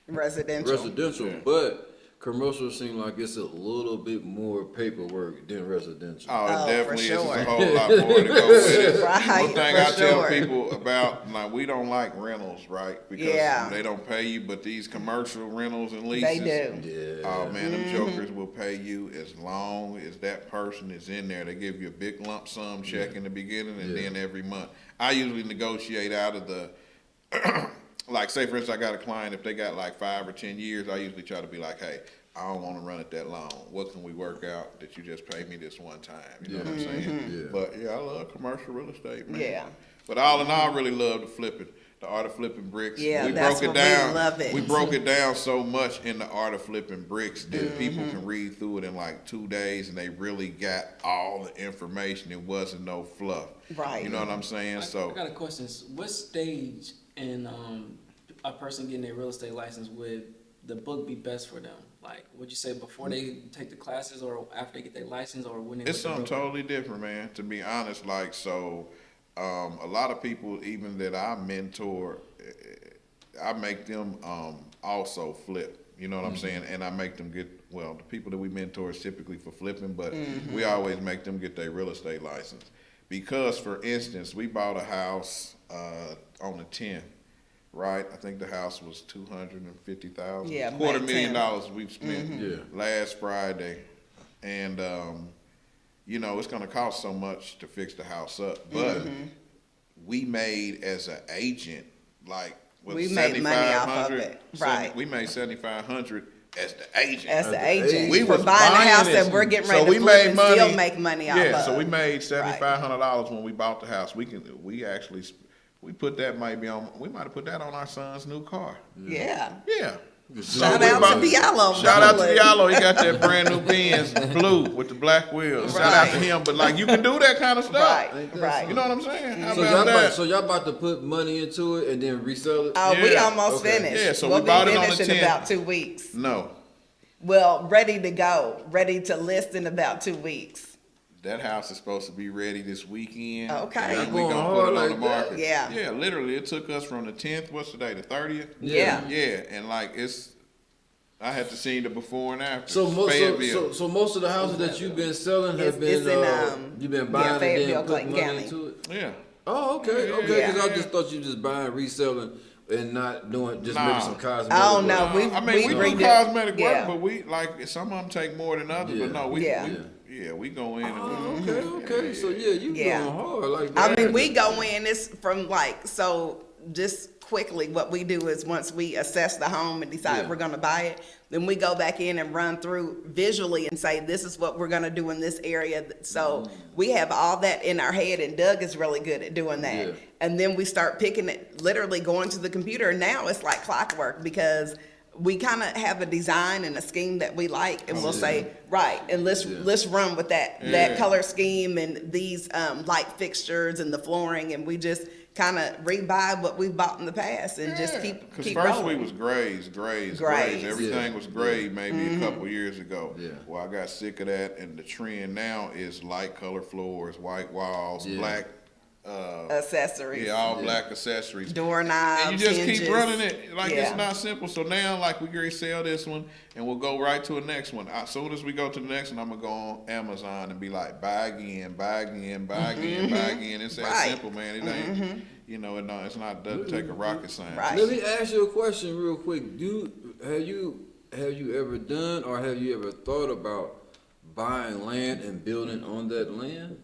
Residential. residential, but commercial seems like it's a little bit more paperwork than residential. Oh, Oh, it definitely for is. sure. It's a whole lot more to go with it. Right, One thing for I tell sure. people about, like, we don't like rentals, right? Because Yeah. they don't pay you, but these commercial rentals and leases. They do. Yeah. Oh man, them jokers will pay you as long as that person is in there. They give you a big lump sum check in the beginning, and then every month. I usually negotiate out of the, like, say for instance, I got a client, if they got like 5 or 10 years, I usually try to be like, hey, I don't want to run it that long. What can we work out that you just pay me this one time? You know what I'm saying? Yeah. But yeah, I love commercial real estate, man. Yeah. But all in all, I really love the flipping. The art of flipping bricks. Yeah, we that's broke it what we down. love it. We broke it down so much in the art of flipping bricks that people can read through it in like 2 days, and they really got all the information. It wasn't no fluff. Right. You know what I'm saying? I got a question. What stage in a person getting their real estate license would the book be best for them? Like, would you say before they take the classes, or after they get their license, or when they? It's something totally different, man. To be honest, like a lot of people, even that I mentor, I make them also flip. You know what I'm saying? And I make them get, well, the people that we mentor is typically for flipping, but we always make them get their real estate license. Because, for instance, we bought a house on the 10th, right? I think the house was $250,000. Yeah, $250,000 we've spent Yeah. last Friday. And, it's going to cost so much to fix the house up. But we made, as an agent, like, We made money off of it. Right. We made $7,500 as the agent. As the agent. We for was buying the house it. that we're getting So ready to we flip made and money. still make money off of. Yeah, so we made $7,500 when we bought the house. We put that we might have put that on our son's new car. Yeah. Yeah. Shout out to Diallo. Shout out to Probably. Diallo. He got that brand new Benz blue with the black wheels. Shout out to him. But like, you can do that kind of stuff. Right, right. You know what I'm saying? How So about that? y'all about to put money into it and then resell it? Oh, we Yeah. almost Okay. finished. Yeah, so we'll we bought be it on the finished in 10th. about 2 weeks. No, Well, ready to go. Ready to list in about 2 weeks. that house is supposed to be ready this weekend. Okay. And we Going gonna hard put it on like the market. that? Yeah. Yeah, literally, it took us from the 10th. What's the day? The 30th. Yeah. Yeah, and like I had to see the before and after. So Fayetteville. most of the houses that you've been selling have It's been in, you've been yeah, buying and Fayetteville, then putting Clayton money County. into it. Yeah. Oh, okay, okay. Yeah. Because I just thought you just buying, reselling, and not doing just Nah. maybe some cosmetic. Oh, no, work. we I mean, we do redid- cosmetic work, yeah. but we like some of them take more than others. Yeah. But no, we Yeah. we go in and Oh, we, okay. So yeah, you Yeah. going hard like I that. mean, we go in, it's from so just quickly, what we do is once we assess the home and decide Yeah. we're gonna buy it, then we go back in and run through visually and say, this is what we're gonna do in this area. So we have all that in our head, and Doug is really good at doing that. Yeah. And then we start picking it, literally going to the computer. Now it's like clockwork, because we kind of have a design and a scheme that we like, and we'll say, right, and let's run with that color scheme and these light fixtures and the flooring, and we just kind of rebuy what we've bought in the past and just keep Because first rolling. we was grays. Grays. Everything Yeah. was gray maybe a couple years ago. Yeah. Well, I got sick of that, and the trend now is light color floors, white walls, Yeah. black accessories. Yeah, all black accessories. Doorknobs, And you just hinges. keep running it. Like, Yeah. it's not simple. So now, like, we can sell this one, and we'll go right to the next one. As soon as we go to the next one, I'm going to go on Amazon and be like, buy again, buy again, buy again, buy again. It's that Right. simple, man. It ain't, you know, it's not, doesn't take a rocket science. Right. Let me ask you a question real quick. Have you ever done or have you ever thought about buying land and building on that land?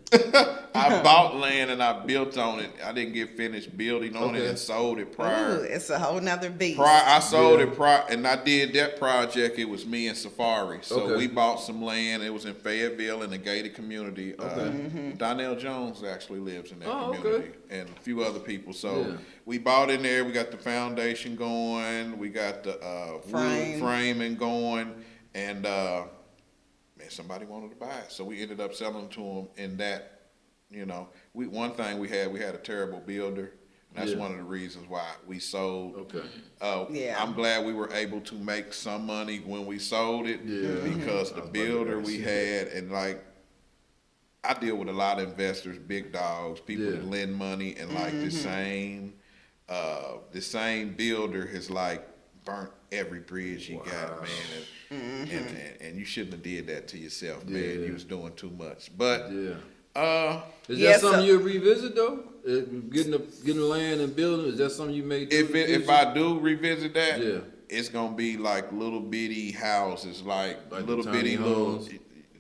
I bought land and I built on it. I didn't get finished building on it Okay. and sold it Ooh, prior. it's a whole nother beast. I sold Yeah. it prior, and I did that project. It was me and Safari. So Okay. we bought some land. It was in Fayetteville in a gated community. Donnell Jones actually lives in that community, and a few other people. So Yeah. we bought in there. We got the foundation going. We got the wood framing going, and man, somebody wanted to buy it. So we ended up selling to them in that. You know, one thing we had a terrible builder. That's Yeah. one of the reasons why we sold. Okay. Yeah. I'm glad we were able to make some money when we sold it. Yeah. Because the I was about to builder ask we you. had, and like, I deal with a lot of investors, big dogs, people Yeah. that lend money, and like the same builder has like burnt every bridge you got, man. And you shouldn't have did that to yourself, man. Yeah. You was doing too much. But Yeah. Is Yeah, that something so- you'll revisit though? Getting the land and building, is that something you may do? if I do revisit that, Yeah. it's gonna be like little bitty houses, like Like little the bitty tiny little, homes?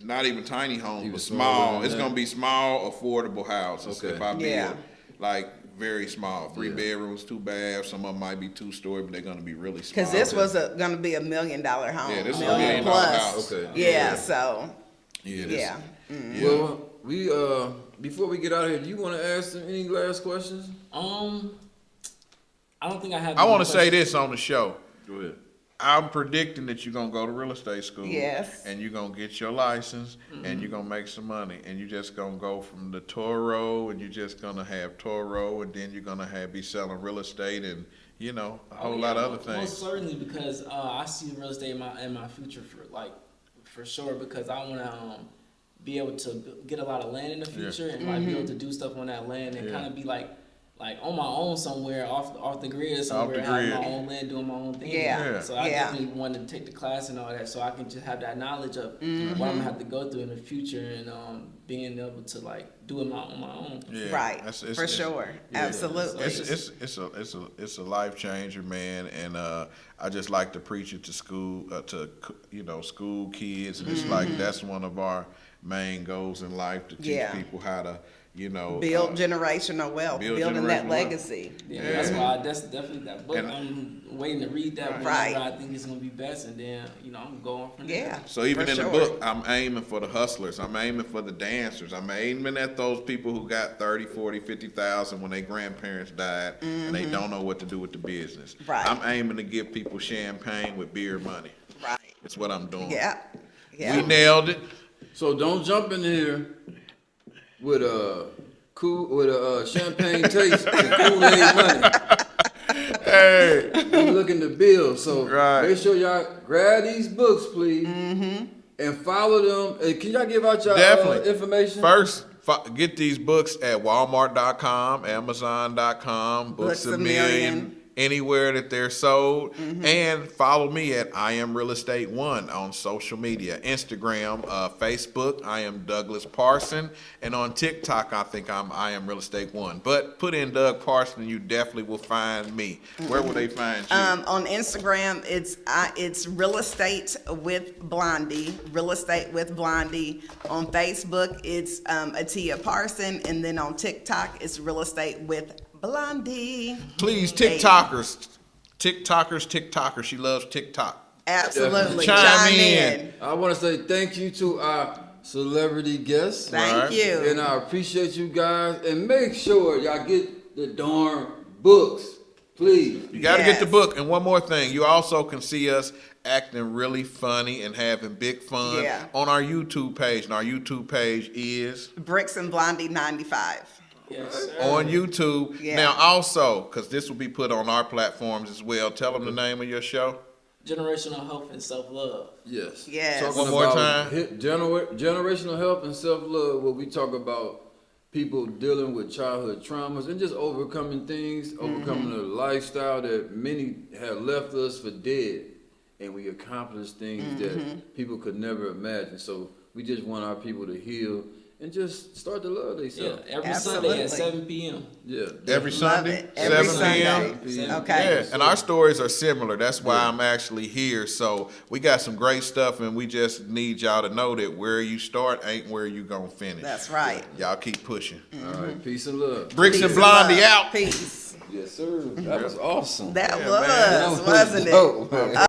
not even tiny homes, Even but smaller small. than It's that? gonna be small, affordable houses. Okay. If I build, Yeah. like very small, 3 Yeah. bedrooms, 2 baths. Some of them might be 2-story, but they're gonna be really small. Because this was gonna be $1 million home. Yeah, this is a $1 million $1 million plus. house. Okay. Yeah, so yeah, yeah. Well, we before we get out of here, do you want to ask them any last questions? I don't think I have. I any want to say questions. this on the show. Go ahead. I'm predicting that you're gonna go to real estate school. Yes. And you're gonna get your license, Mm-hmm. and you're gonna make some money, and you're just gonna go from the Toro, and you're just gonna have Toro, and then you're gonna be selling real estate, and a whole lot of other Most things. certainly, because I see real estate in my future for sure. Because I want to be able to get a lot of land in the future and like be able to do stuff on that land and kind of be like on my own somewhere off the grid somewhere, having my own land, doing my own thing. Yeah. So I Yeah. definitely wanted to take the class and all that, so I can just have that knowledge of what I'm gonna have to go through in the future and being able to like do it on my own. Yeah, Right, it's- for sure, yeah. absolutely. It's a life changer, man, and I just like to preach it to school, school kids, and it's like that's one of our main goals in life, to teach Yeah. people how to, Build generational wealth, build building that generational wealth. legacy. Yeah, that's why that's definitely that book. And- I'm waiting to read that whenever Right. I think it's gonna be best, and then I'm going from there. Yeah. So even for in the sure. book, I'm aiming for the hustlers. I'm aiming for the dancers. I'm aiming at those people who got 30, 40, 50,000 when their grandparents died and they don't know what to do with the business. Right. I'm aiming to give people champagne with beer money. Right. That's what I'm doing. Yeah. We Yeah. nailed it. So don't jump in here with a champagne taste and Kool-Aid money. Hey. We looking to build. So Right. make sure y'all grab these books, please, and follow them. Can y'all give out your Definitely. information? First, get these books at Walmart.com, Amazon.com, Books a Million, anywhere that they're sold. And follow me at I Am Real Estate One on social media, Instagram, Facebook, I am Douglas Parson, and on TikTok, I think I Am Real Estate One. But put in Doug Parson, and you definitely will find me. Where will they find you? On Instagram, it's Real Estate with Blondie. Real Estate with Blondie. On Facebook, it's Atia Parson, and then on TikTok, it's Real Estate with Blondie. Please, TikTokers. She loves TikTok. Absolutely. Chime Chime in. in. I want to say thank you to our celebrity guests. Thank Right. you. And I appreciate you guys. And make sure y'all get the darn books, please. You got to get the Yes. book. And one more thing, you also can see us acting really funny and having big fun Yeah. on our YouTube page. And our YouTube page is Bricks and Blondie 95. Yes, sir. on YouTube. Yeah. Now, also, because this will be put on our platforms as well, tell them the name of your show. Generational health and self-love. Yes. Yes. Talking One more about time. generational health and self-love, where we talk about people dealing with childhood traumas and just overcoming things, overcoming a lifestyle that many had left us for dead, and we accomplished things that people could never imagine. So we just want our people to heal and just start to love themselves. Yeah, every Absolutely. Sunday at 7 p.m. Yeah. Every Sunday, it. Every 7 Sunday. p.m. Okay. Yeah, and our stories are similar. That's why I'm actually here. So we got some great stuff, and we just need y'all to know that where you start ain't where you gonna finish. That's right. Y'all keep pushing. All right, peace and love. Bricks Peace and Blondie love. out. Peace. Yes, sir. That was awesome. That Yeah, was, man. wasn't it? dope, man.